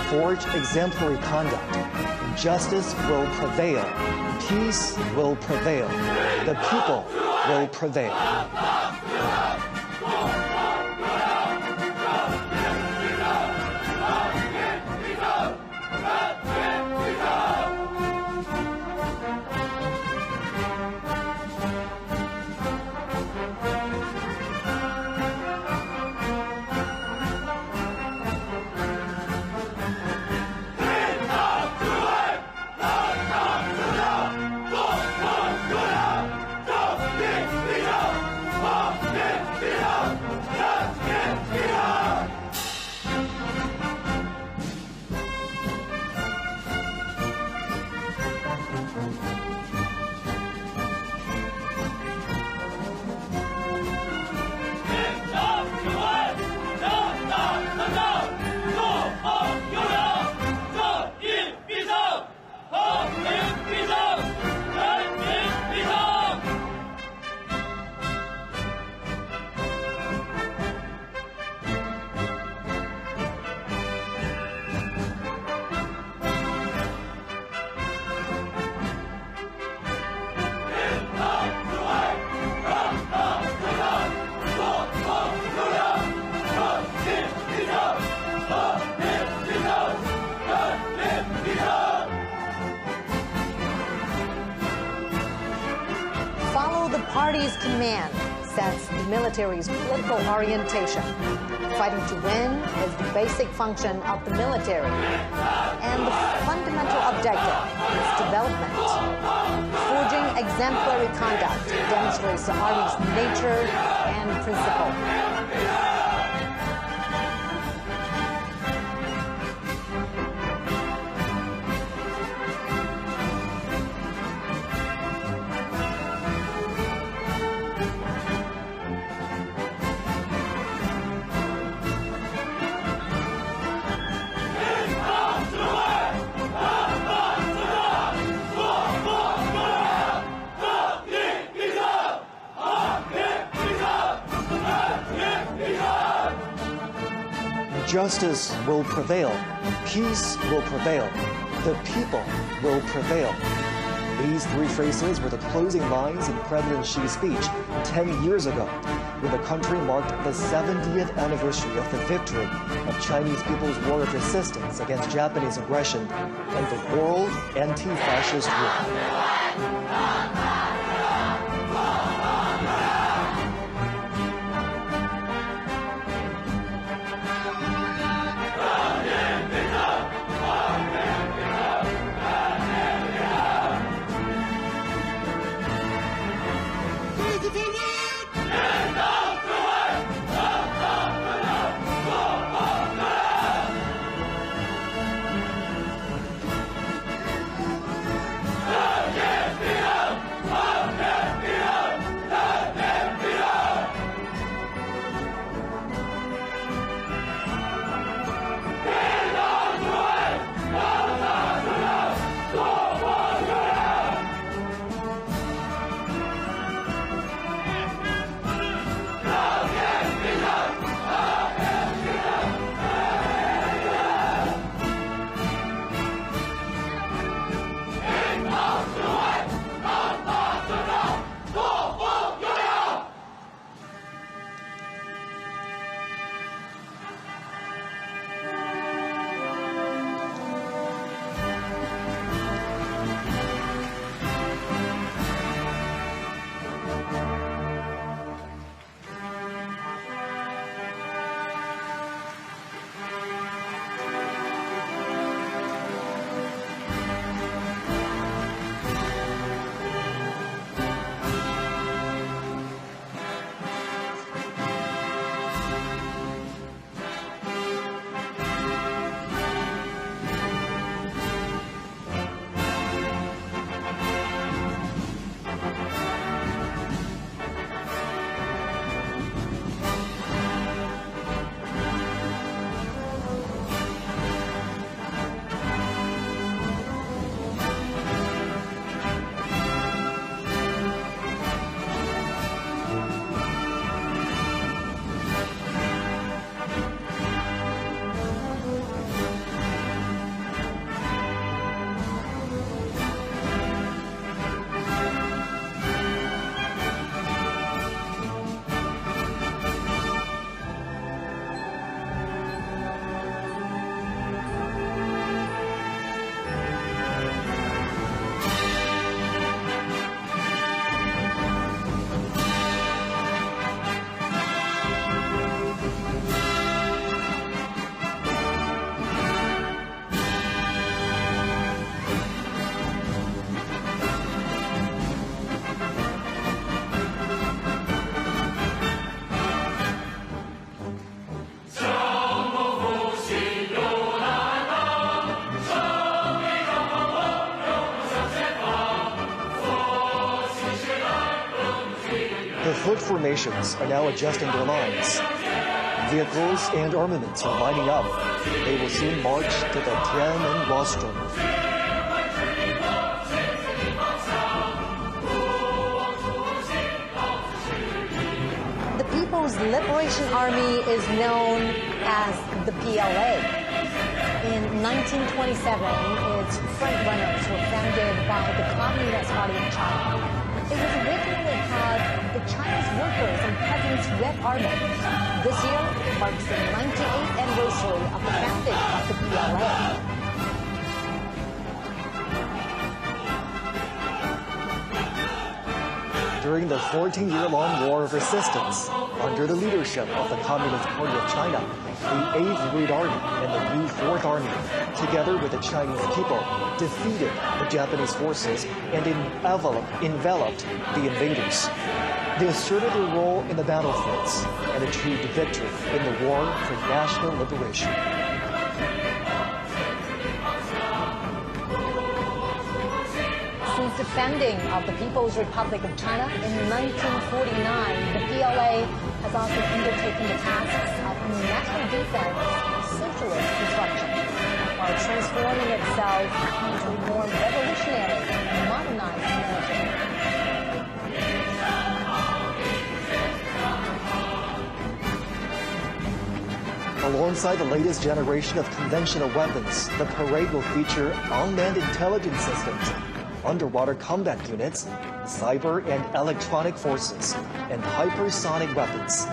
forge exemplary conduct. Justice will prevail, peace will prevail, the people will prevail." the party's command sets the military's political orientation. Fighting to win is the basic function of the military, and the fundamental objective is development. Forging exemplary conduct demonstrates the Army's nature and principle. Justice will prevail. Peace will prevail. The people will prevail. These three phrases were the closing lines in President Xi's speech 10 years ago, when the country marked the 70th anniversary of the victory of Chinese people's war of resistance against Japanese aggression and the World Anti-Fascist War. The foot formations are now adjusting their lines. Vehicles and armaments are lining up. They will soon march to the Tiananmen rostrum. The People's Liberation Army is known as the PLA. In 1927, its frontrunners were founded by the Communist Party of China. It was originally called the Chinese Workers and Peasants Red Army. This year marks the 98th anniversary of the founding of the PLA. during the 14-year-long War of Resistance, under the leadership of the Communist Party of China, the 8th Red Army and the new 4th Army, together with the Chinese people, defeated the Japanese forces and enveloped the invaders. They asserted their role in the battlefields and achieved victory in the war for national liberation. Since the founding of the People's Republic of China in 1949, the PLA has also undertaken the tasks of national defense and socialist construction, while transforming itself into a more revolutionary and modernized military. Alongside the latest generation of conventional weapons, the parade will feature unmanned intelligence systems, underwater combat units, cyber and electronic forces, and hypersonic weapons,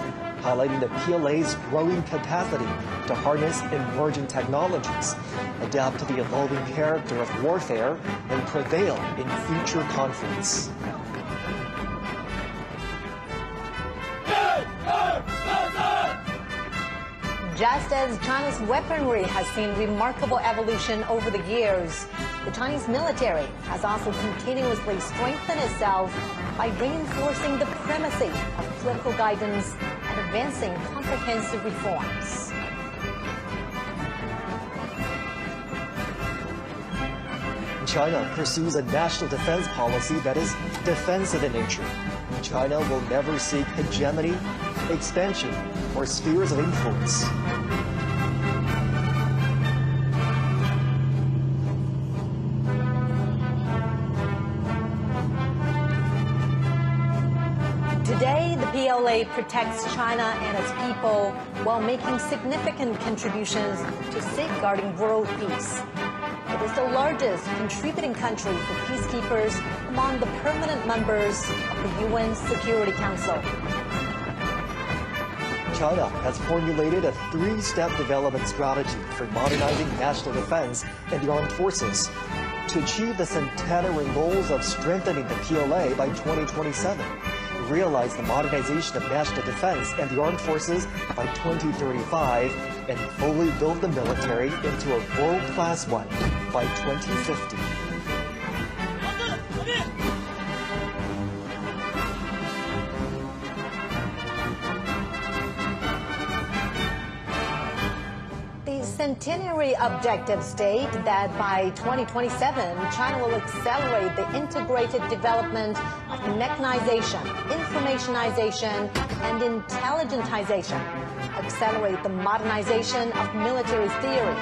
highlighting the PLA's growing capacity to harness emerging technologies, adapt to the evolving character of warfare, and prevail in future conflicts. Just as China's weaponry has seen remarkable evolution over the years, the Chinese military has also continuously strengthened itself by reinforcing the primacy of political guidance and advancing comprehensive reforms. China pursues a national defense policy that is defensive in nature. China will never seek hegemony, expansion, or spheres of influence. Today, the PLA protects China and its people while making significant contributions to safeguarding world peace. It is the largest contributing country for peacekeepers among the permanent members of the UN Security Council. China has formulated a 3-step development strategy for modernizing national defense and the armed forces to achieve the centenary goals of strengthening the PLA by 2027, realize the modernization of national defense and the armed forces by 2035, and fully build the military into a world-class one by 2050. Centenary objectives state that by 2027, China will accelerate the integrated development of mechanization, informationization, and intelligentization, accelerate the modernization of military theory,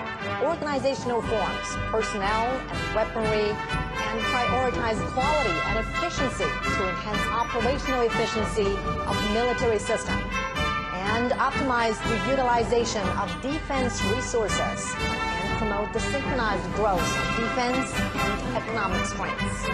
organizational forms, personnel, and weaponry, and prioritize quality and efficiency to enhance operational efficiency of the military system, and optimize the utilization of defense resources and promote the synchronized growth of defense and economic strengths.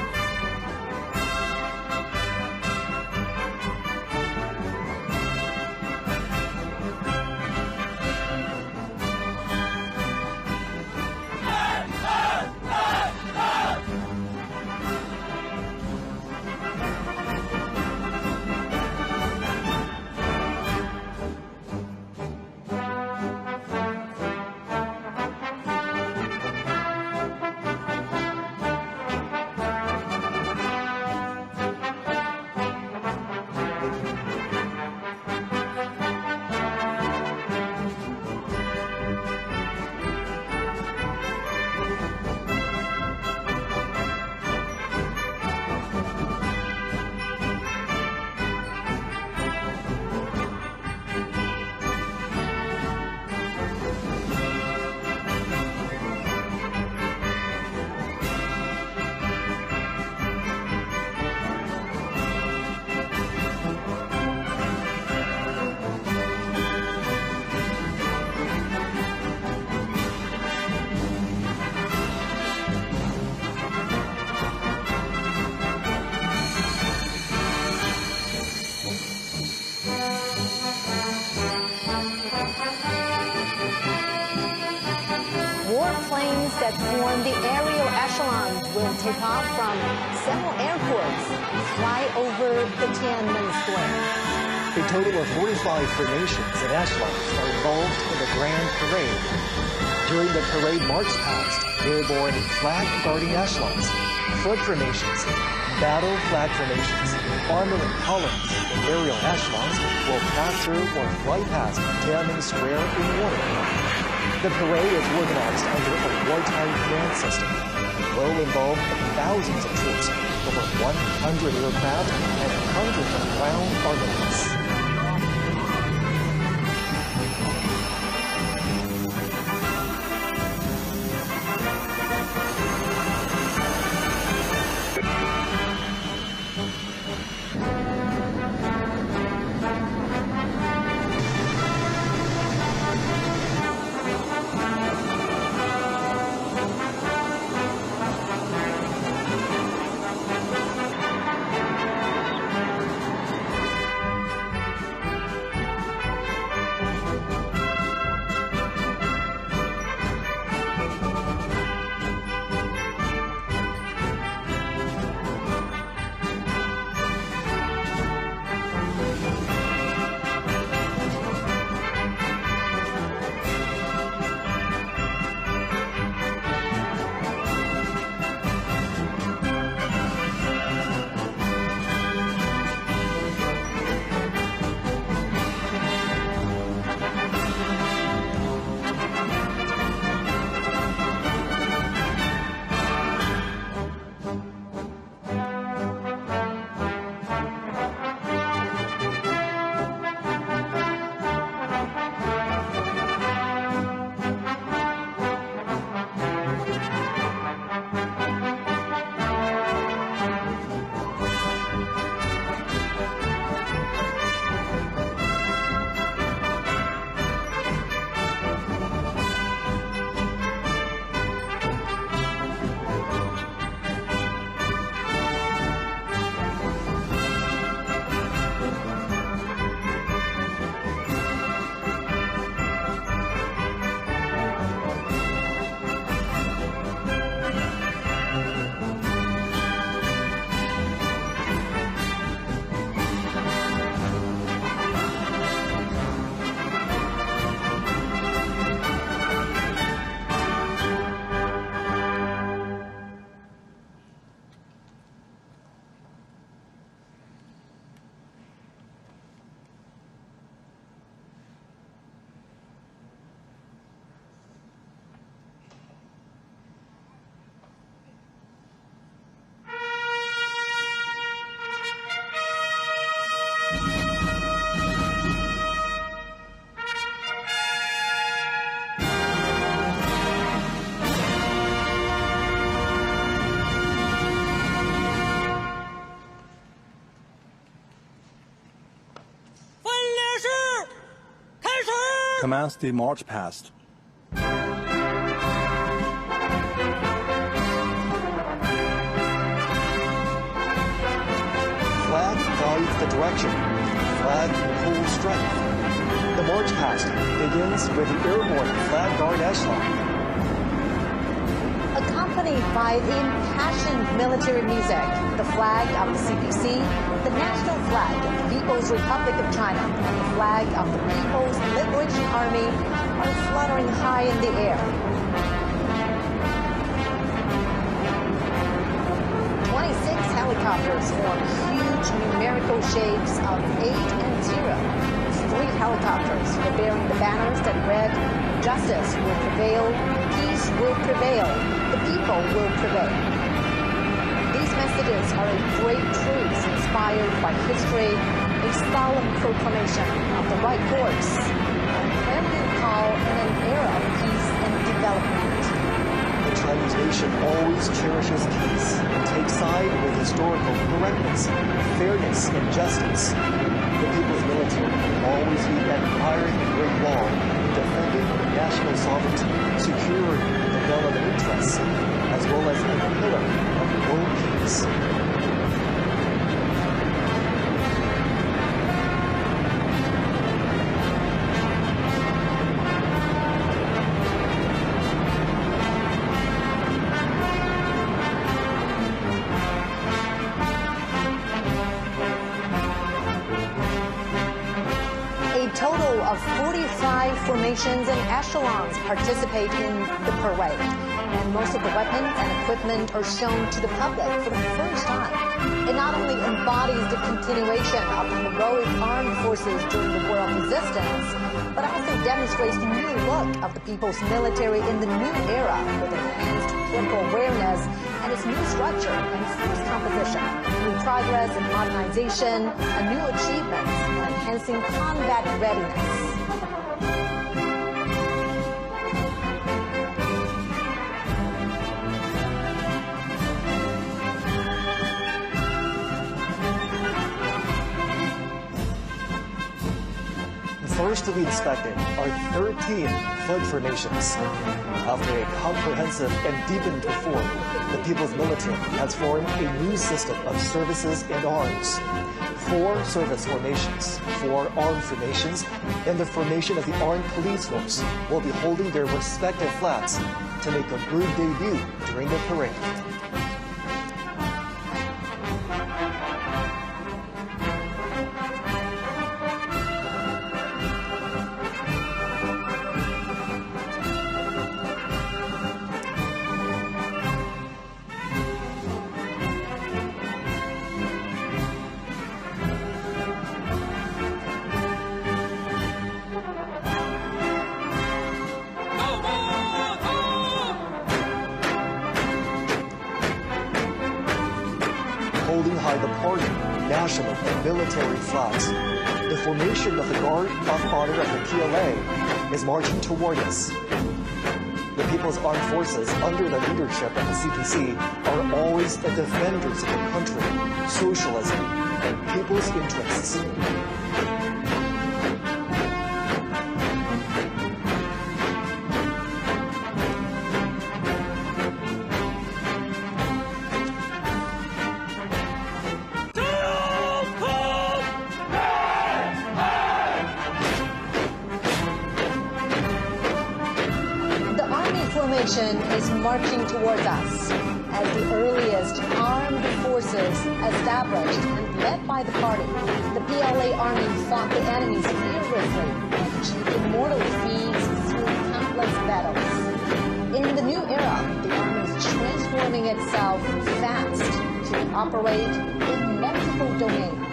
that form the aerial echelons will take off from several airports and fly over the Tiananmen Square. A total of 45 formations and echelons are involved in the Grand Parade. During the parade march past, airborne flag-guarding echelons, foot formations, battle flag formations, armament columns, and aerial echelons will pass through or fly past Tiananmen Square in order. The parade is organized under a wartime command system and will involve thousands of troops, over 100 aircraft, and hundreds of ground armaments. Commence the march past. Flag guides the direction. Flag pulls strength. The march past begins with the airborne flag guard echelon. Accompanied by the impassioned military music, the flag of the CPC, the national flag of the People's Republic of China, and the flag of the People's Liberation Army are fluttering high in the air. 26 helicopters form huge numerical shapes of 8 and 0. 3 helicopters were bearing the banners that read, "Justice will prevail, peace will prevail, the people will prevail." These messages are a great truth inspired by history, a solemn proclamation of the right course, a clarion call in an era of peace and development. The Chinese nation always cherishes peace and takes side with historical correctness, fairness, and justice. The people's military will always be at iron Great Wall, defending national sovereignty, securing development interests, as well as a pillar of world peace. total of 45 formations and echelons participate in the parade, and most of the weapons and equipment are shown to the public for the first time. It not only embodies the continuation of the heroic armed forces during the War of Resistance, but also demonstrates the new look of the people's military in the new era with enhanced political awareness and its new structure and force composition, new progress and modernization, and new achievements, and enhancing combat readiness. First to be inspected are 13 foot formations. After a comprehensive and deepened reform, the people's military has formed a new system of services and arms. 4 service formations, 4 armed formations, and the formation of the armed police force will be holding their respective flags to make a rude debut during the parade. Holding high the party, national, and military flags, the formation of the Guard of Honor of the PLA is marching toward us. The People's Armed Forces, under the leadership of the CPC, are always the defenders of the country, socialism, and people's interests. Formation is marching towards us as the earliest armed forces established and led by the party. The PLA army fought the enemies fearlessly and achieved immortal feats through countless battles. In the new era, the army is transforming itself fast to operate in multiple domains.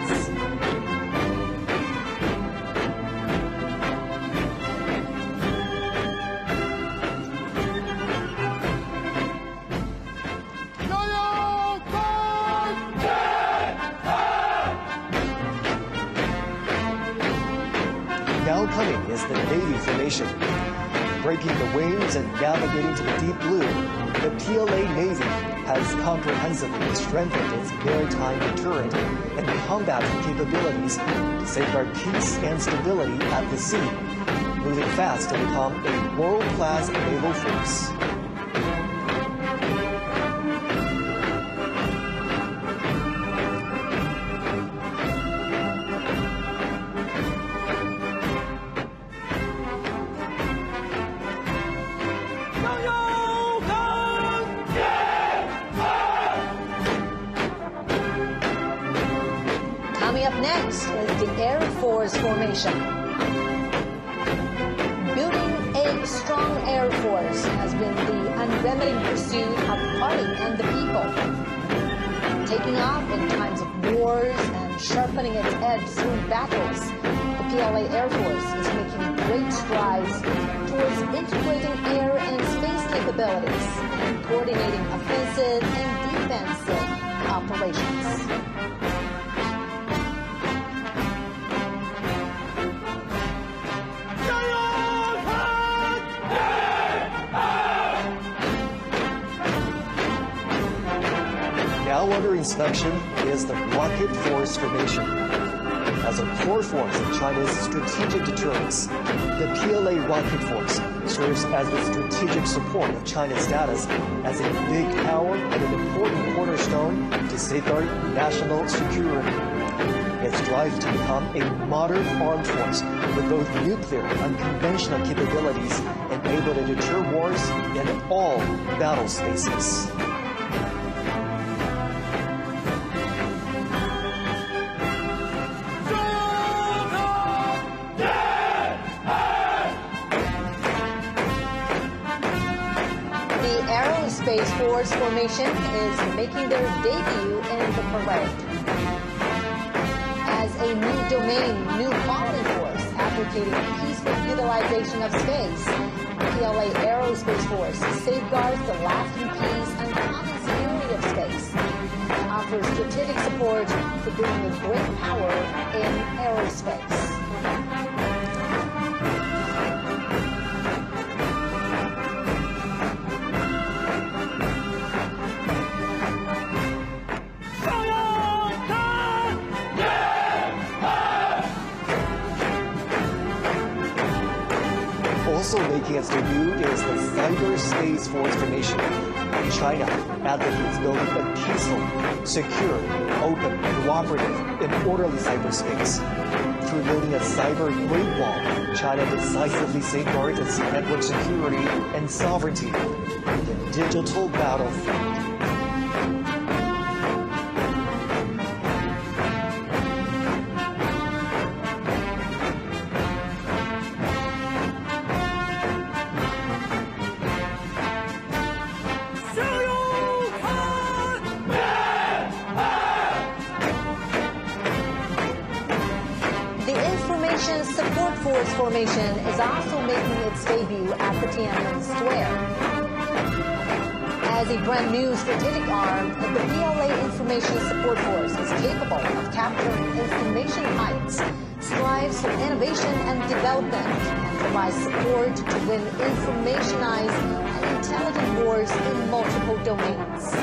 Now coming is the Navy formation. Breaking the waves and navigating to the deep blue, the PLA Navy has comprehensively strengthened its maritime deterrent and combat capabilities to safeguard peace and stability at the sea, moving fast to become a world-class naval force. Coming up next is the Air Force formation. Building a strong Air Force has been the unremitting pursuit of the party and the people. Taking off in times of wars and sharpening its edge through battles, the PLA Air Force is making great strides towards integrating air and space capabilities and coordinating offensive and defensive operations. Now under inspection is the Rocket Force formation. As a core force of China's strategic deterrence, the PLA Rocket Force serves as the strategic support of China's status as a big power and an important cornerstone to safeguard national security. It strives to become a modern armed force with both nuclear and conventional capabilities and able to deter wars in all battle spaces. Yeah! Force Formation is making their debut in the parade. As a new domain, new quality force advocating peaceful utilization of space, PLA Aerospace Force safeguards the lasting peace and common security of space and offers strategic support to bringing a great power in aerospace. Also making its debut is the Cyber Space Force Formation. China advocates building a peaceful, secure, open, cooperative, and orderly cyberspace. Through building a cyber Great Wall, China decisively safeguards its network security and sovereignty in the digital battlefield. Support Force Formation is also making its debut at the Tiananmen Square. As a brand new strategic arm, the PLA Information Support Force is capable of capturing information heights, strives for innovation and development, and provides support to win informationized and intelligent wars in multiple domains.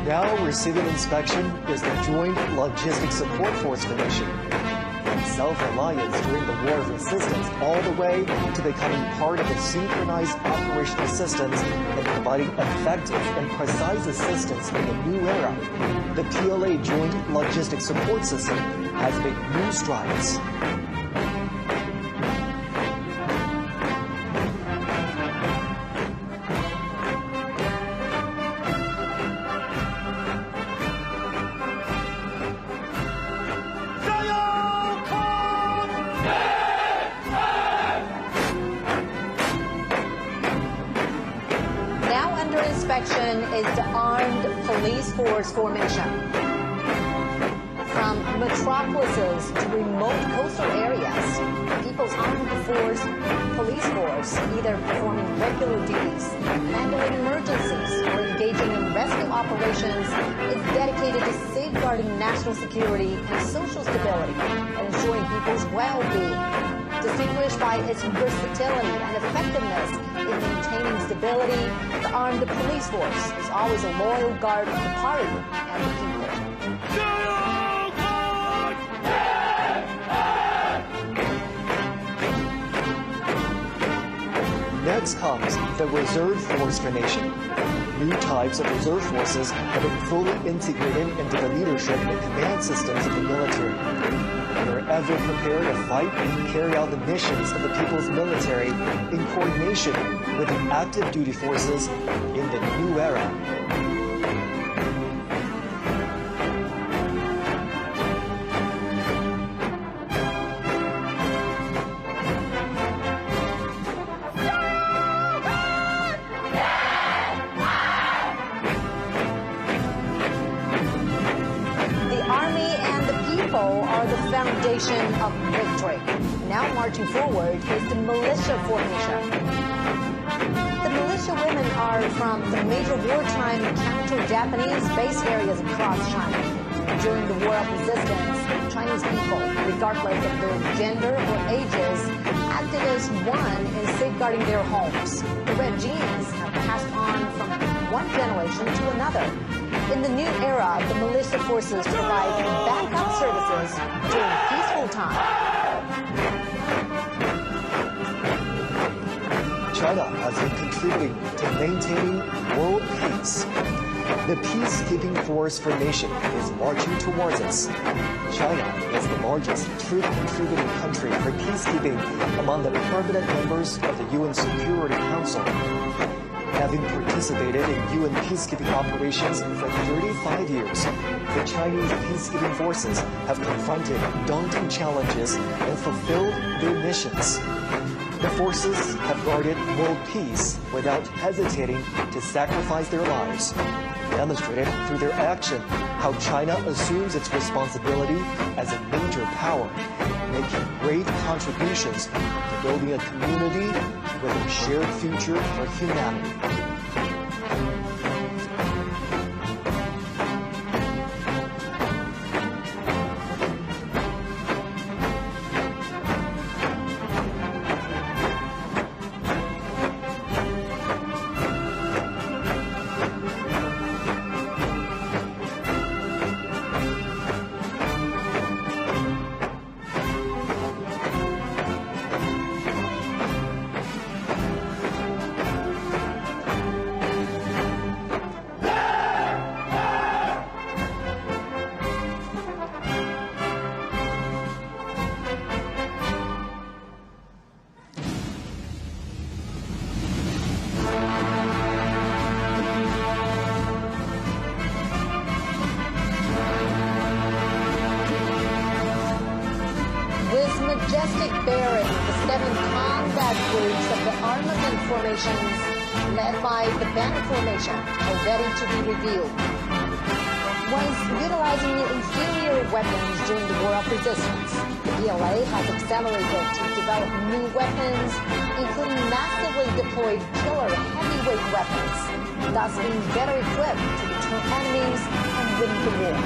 Now receiving inspection is the Joint Logistics Support Force Formation. From self-reliance during the War of Resistance all the way to becoming part of the synchronized operational systems and providing effective and precise assistance in the new era, the PLA Joint Logistics Support System has made new strides. Inspection is the Armed Police Force Formation. From metropolises to remote coastal areas, the People's Armed Police Force, either performing regular duties, handling emergencies, or engaging in rescue operations, is dedicated to safeguarding national security and social stability and ensuring people's well-being. Distinguished by its versatility and effectiveness in maintaining stability, the Armed Police Force is always a loyal guard of the party and the people. Next comes the Reserve Force Formation. New types of reserve forces have been fully integrated into the leadership and command systems of the military. They are ever prepared to fight and carry out the missions of the people's military in coordination with the active duty forces in the new era. Are the foundation of victory. Now marching forward is the militia formation. The militia women are from the major wartime counter-Japanese base areas across China. During the War of Resistance, Chinese people, regardless of their gender or ages, acted as one in safeguarding their homes. The red genes have passed on from one generation to another. In the new era, the militia forces provide backup services during peaceful time. China has been contributing to maintaining world peace. The peacekeeping force formation is marching towards us. China is the largest troop-contributing country for peacekeeping among the permanent members of the UN Security Council. Having participated in UN peacekeeping operations for 35 years, the Chinese peacekeeping forces have confronted daunting challenges and fulfilled their missions. The forces have guarded world peace without hesitating to sacrifice their lives, demonstrated through their action how China assumes its responsibility as a major power, making great contributions to building a community with a shared future for humanity. Majestic bearing, the 7 combat groups of the armament formations, led by the Banner Formation, are ready to be revealed. Once utilizing inferior weapons during the War of Resistance, the PLA has accelerated to develop new weapons, including massively deployed killer heavyweight weapons, thus being better equipped to deter enemies and win the war.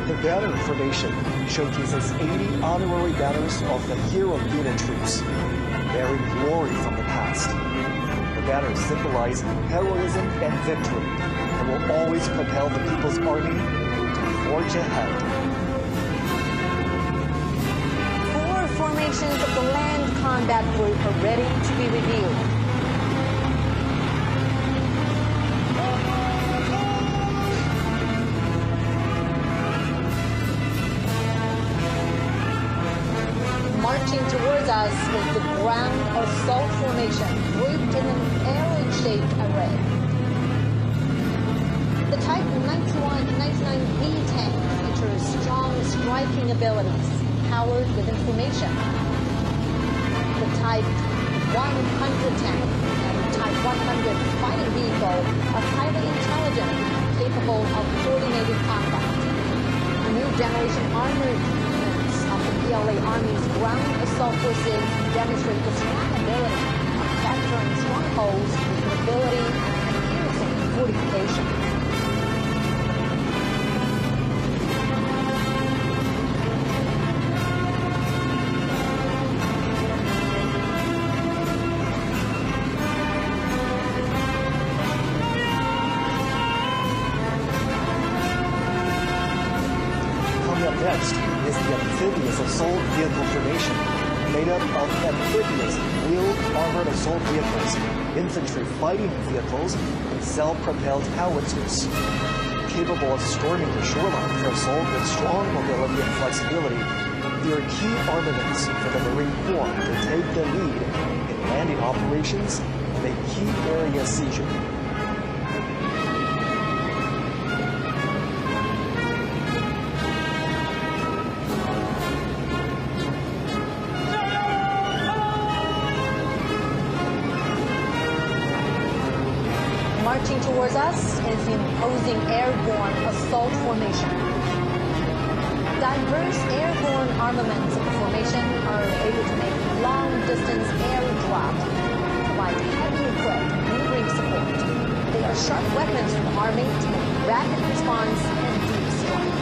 The Banner Formation showcases 80 honorary banners of the hero unit troops, bearing glory from the past. The banners symbolize heroism and victory and will always propel the People's Army to forge ahead. 4 formations of the Land Combat Group are ready to be revealed. Marching towards us is the Ground Assault Formation, grouped in an arrow-shaped array. The Type 99B tank features strong striking abilities, powered with information. The Type 100 tank and Type 100 fighting vehicle are highly intelligent, capable of coordinated combat. New generation armored PLA Army's ground assault forces demonstrate the strong ability of capturing strongholds with mobility and piercing fortifications. Coming up next is the Amphibious Assault Vehicle Formation, made up of amphibious wheeled armored assault vehicles, infantry fighting vehicles, and self-propelled howitzers. Capable of storming the shoreline for assault with strong mobility and flexibility, they are key armaments for the Marine Corps to take the lead in landing operations and a key area seizure. Marching towards us is the imposing airborne assault formation. Diverse airborne armaments of the formation are able to make long-distance air drop, provide heavy-equipped maneuvering support. They are sharp weapons for the Army to make rapid response and deep strike.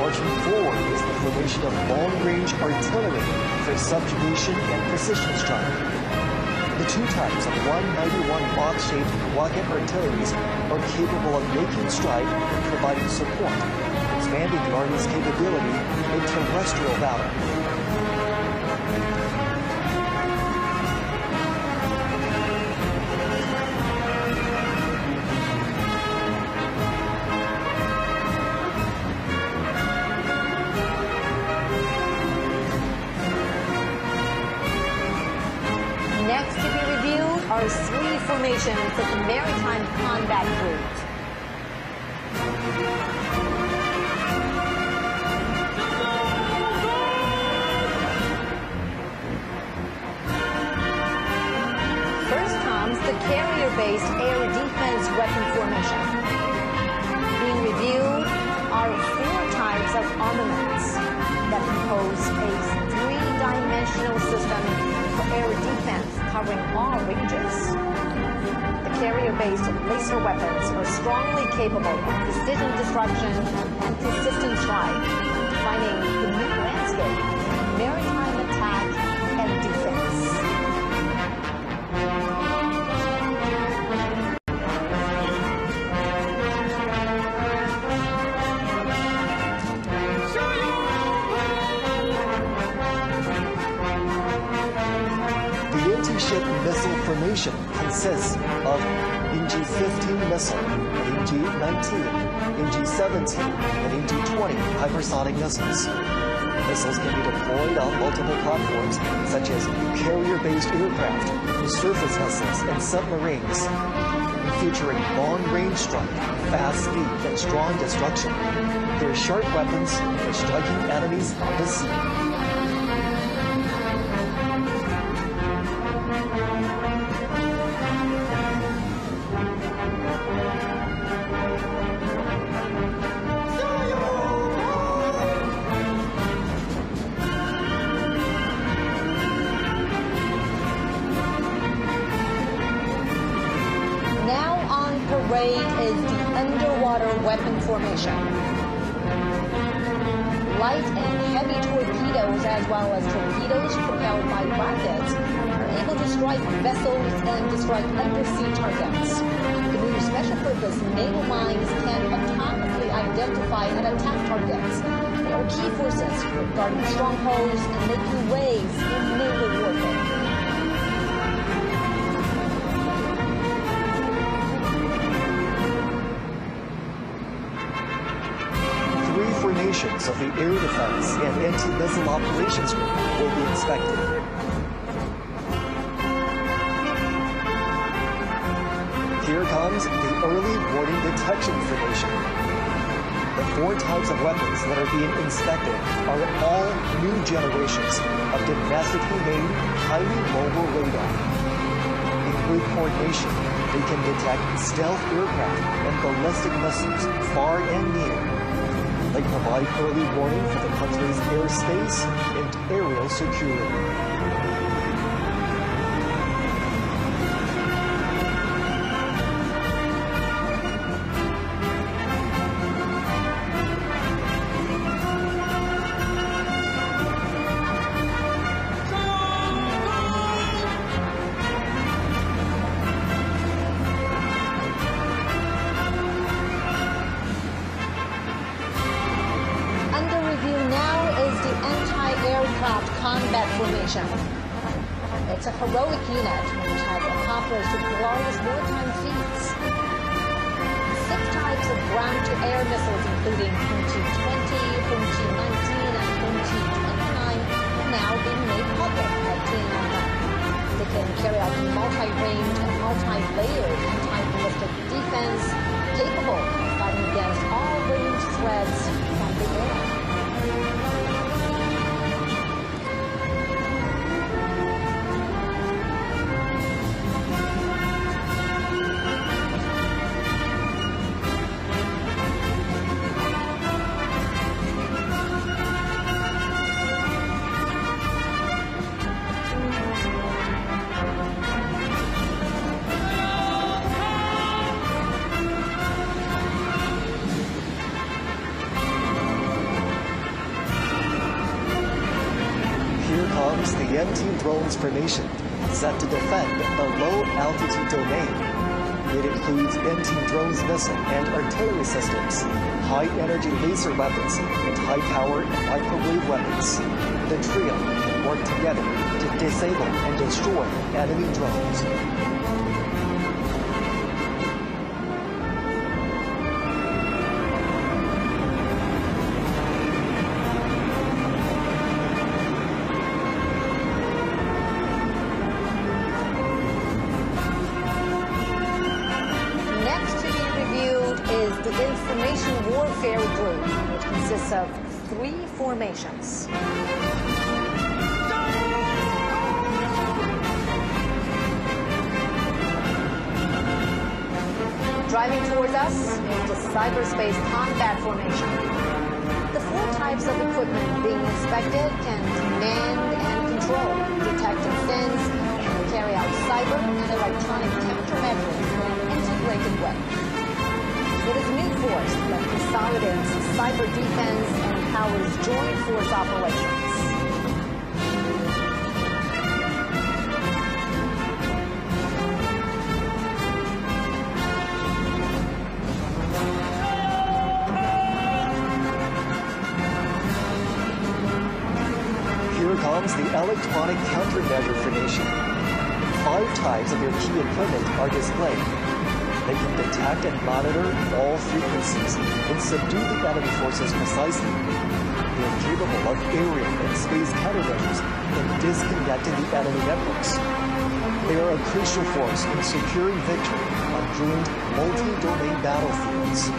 Marching forward is the formation of long-range artillery for subjugation and precision strike. The two types of 191 box-shaped rocket artilleries are capable of making strike and providing support, expanding the Army's capability in terrestrial battle. Next to be reviewed are three formations of the Maritime Combat Group. First comes the carrier-based air defense weapon formation. Being reviewed are four types of armaments that compose a three-dimensional system for air defense covering all ranges. The carrier-based laser weapons are strongly capable of precision destruction and consistent strike, defining the new landscape of maritime attack and defense. The anti-ship missile formation consists of NG-15 missile, NG-19, NG-17, and NG-20 hypersonic missiles. Missiles can be deployed on multiple platforms, such as carrier-based aircraft, surface vessels, and submarines. Featuring long-range strike, fast speed, and strong destruction, they're sharp weapons for striking enemies on the sea. Now on parade is the underwater weapon formation. Light and heavy torpedoes, as well as torpedoes propelled by rockets, are able to strike vessels and to strike undersea targets. The new special purpose naval mines can autonomously identify and attack targets. They are key forces for guarding strongholds and making waves in naval warfare. Formations of the Air Defense and Anti-Missile Operations Group will be inspected. Here comes the Early Warning Detection Formation. The four types of weapons that are being inspected are all new generations of domestically made, highly mobile radar. In great coordination, they can detect stealth aircraft and ballistic missiles far and near. They provide early warning for the country's airspace and aerial security. Anti-aircraft combat formation. It's a heroic unit which has accomplished glorious wartime feats. 6 types of ground-to-air missiles, including NG-20, NG-19, and NG-29, are now being made public at Tiananmen. They can carry out multi-range and multi-layered anti comes the anti-drones formation, set to defend the low-altitude domain. It includes anti-drones missile and artillery systems, high-energy laser weapons, and high-power microwave weapons. The trio can work together to disable and destroy enemy drones. The Information Warfare Group, which consists of 3 formations. Driving towards us is the Cyberspace Combat Formation. The 4 types of equipment being inspected can command and control, detect and sense, and carry out cyber and electronic countermeasures in an integrated way. It is a new force that consolidates cyber defense and powers joint force operations. Here comes the electronic countermeasure formation. 5 types of their key equipment are displayed. They can detect and monitor all frequencies and subdue the enemy forces precisely. They are capable of aerial and space countermeasures and disconnecting the enemy networks. They are a crucial force in securing victory on doomed multi-domain battlefields.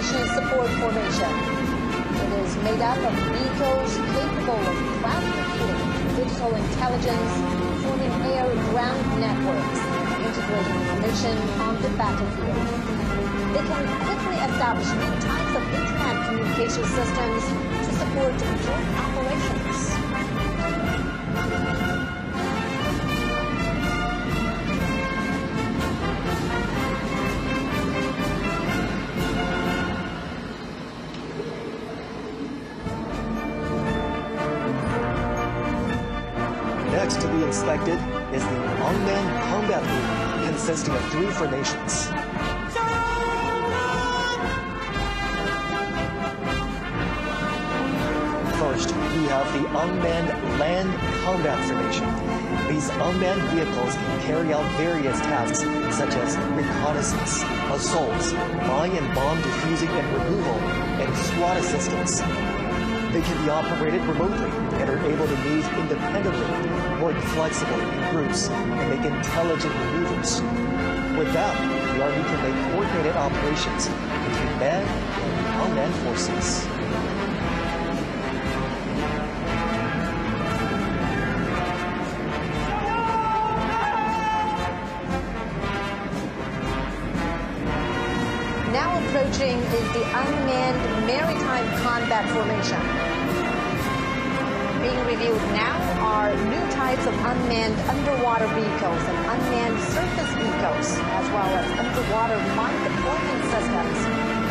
Support formation. It is made up of vehicles capable of cloud computing, digital intelligence, forming air-ground networks, and integrating information on the battlefield. They can quickly establish new types of internet communication systems to support joint operations. Next to be inspected is the unmanned combat group, consisting of 3 formations. First, we have the unmanned land combat formation. These unmanned vehicles can carry out various tasks such as reconnaissance, assaults, mine and bomb defusing and removal, and SWAT assistance. They can be operated remotely and are able to move independently, work flexibly in groups, and make intelligent maneuvers. With them, the Army can make coordinated operations between manned and unmanned forces. Now approaching is the unmanned maritime combat formation. Being reviewed now are new types of unmanned underwater vehicles and unmanned surface vehicles, as well as underwater mine deployment systems,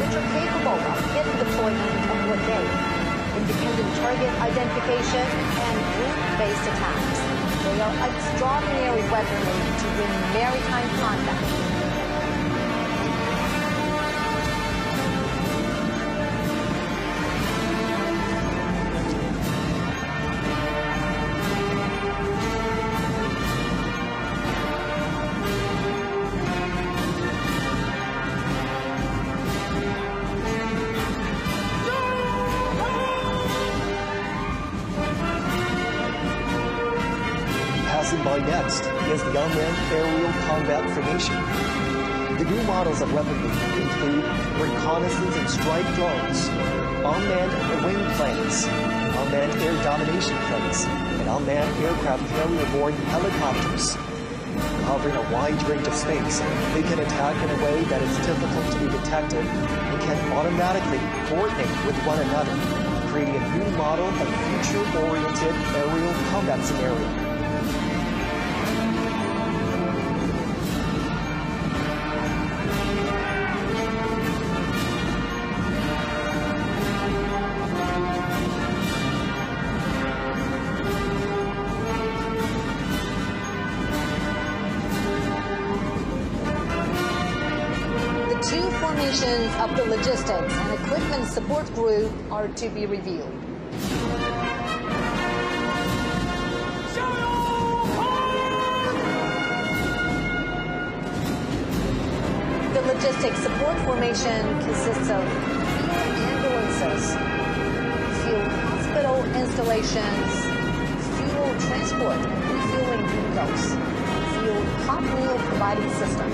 which are capable of hidden deployment of blockade, independent target identification, and group-based attacks. They are extraordinary weaponry to win maritime combat. Passing by next is the unmanned aerial combat formation. The new models of weaponry include reconnaissance and strike drones, unmanned wing planes, unmanned air domination planes, and unmanned aircraft carrier-borne helicopters. Covering a wide range of space, they can attack in a way that is difficult to be detected and can automatically coordinate with one another, creating a new model of future-oriented aerial combat scenario. Two formations of the logistics and equipment support group are to be revealed. The logistics support formation consists of field ambulances, field hospital installations, fuel transport and refueling vehicles, field hot meal providing system.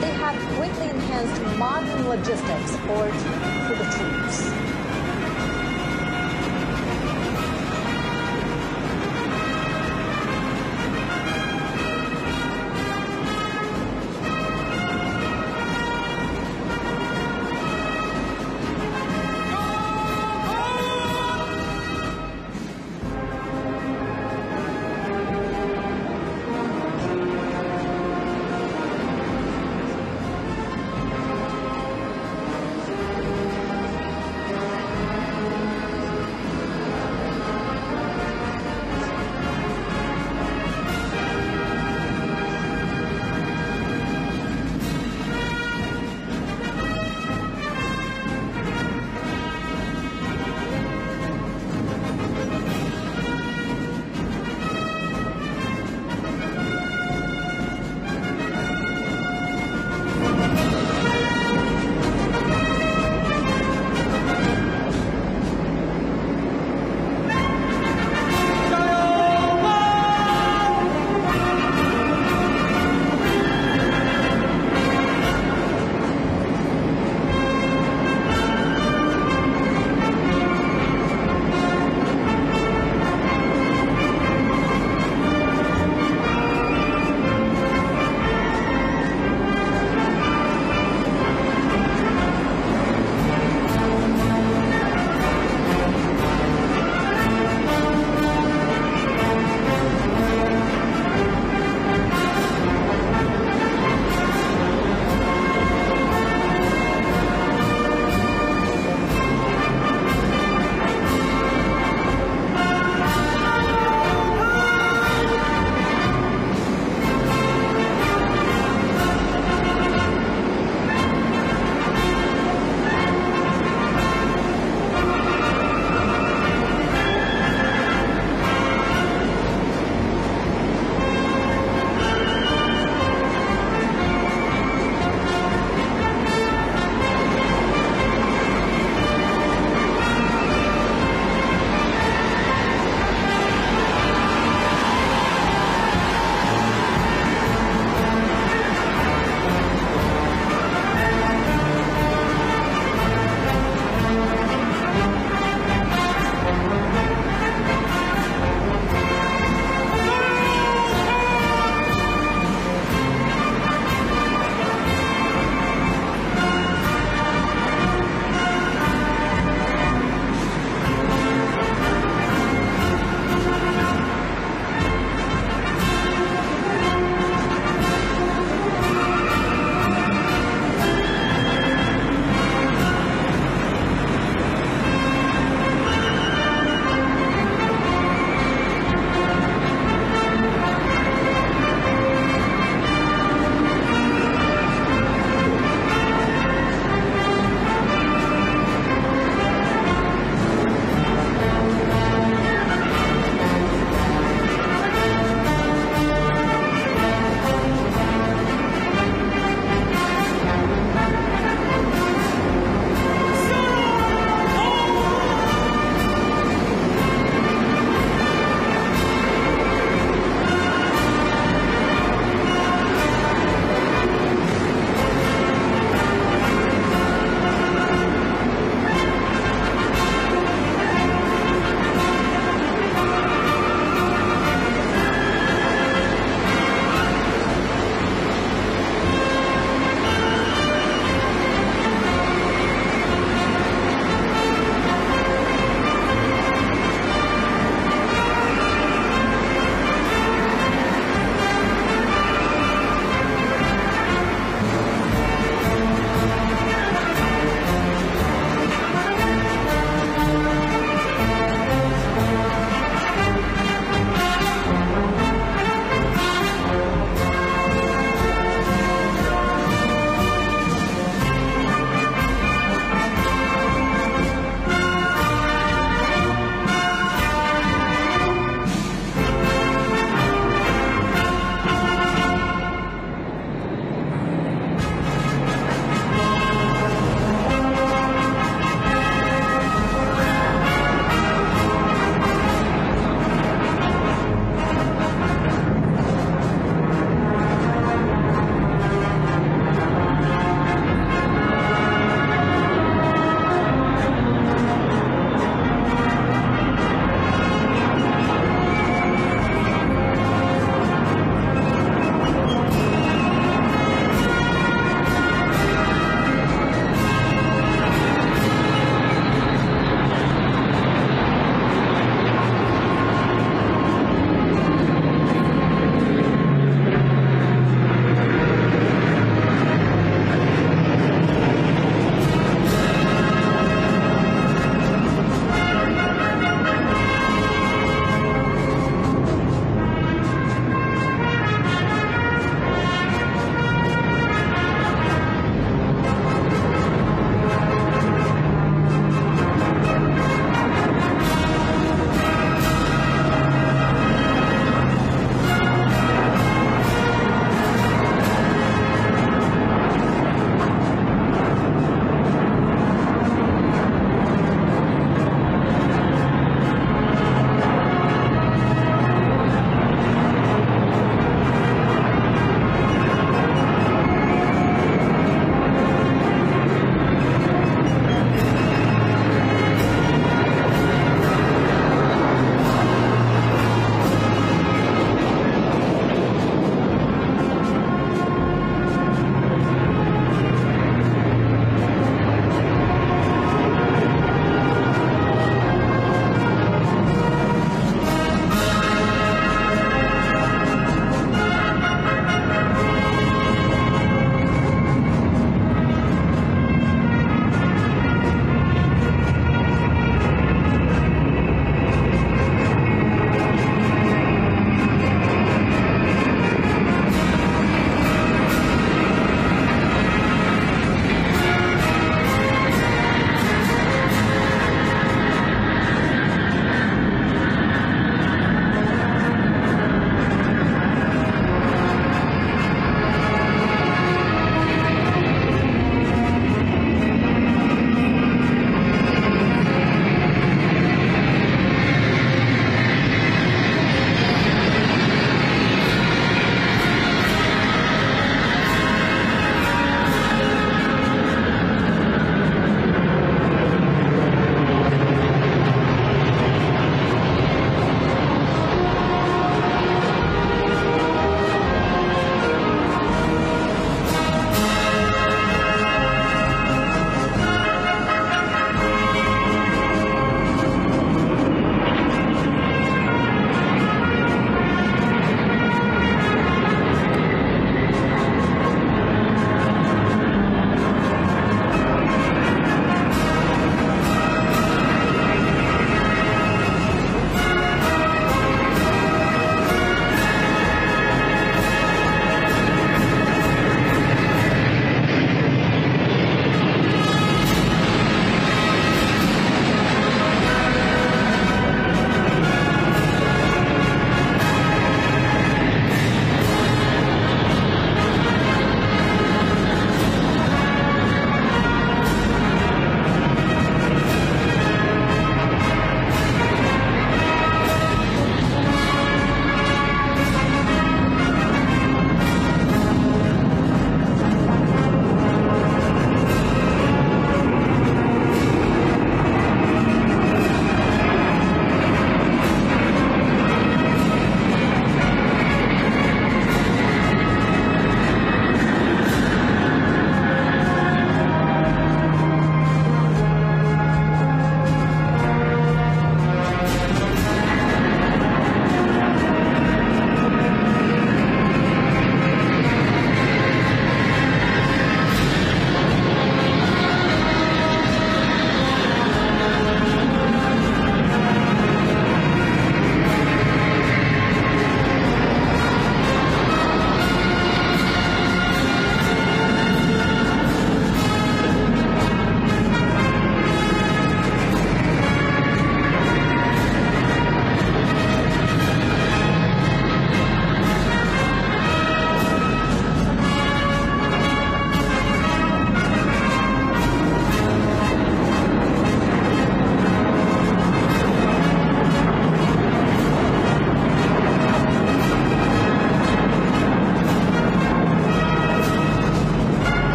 They have greatly enhanced modern logistics support for the troops.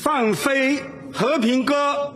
放飞和平歌。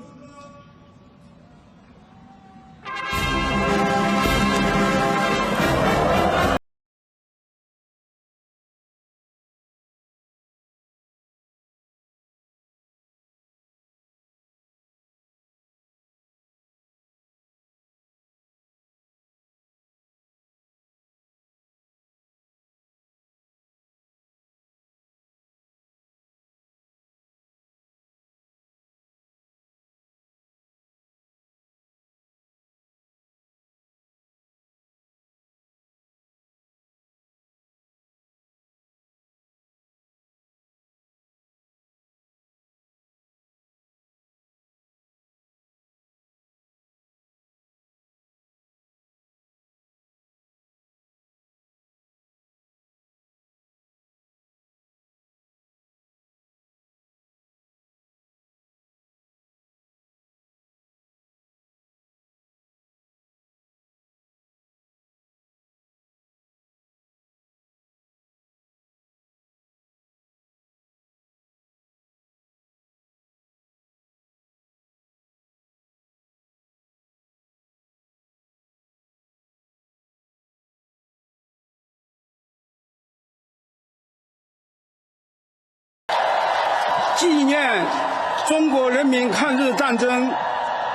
纪念中国人民抗日战争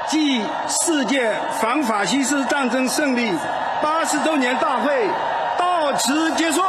暨世界反法西斯战争胜利80周年大会到此结束。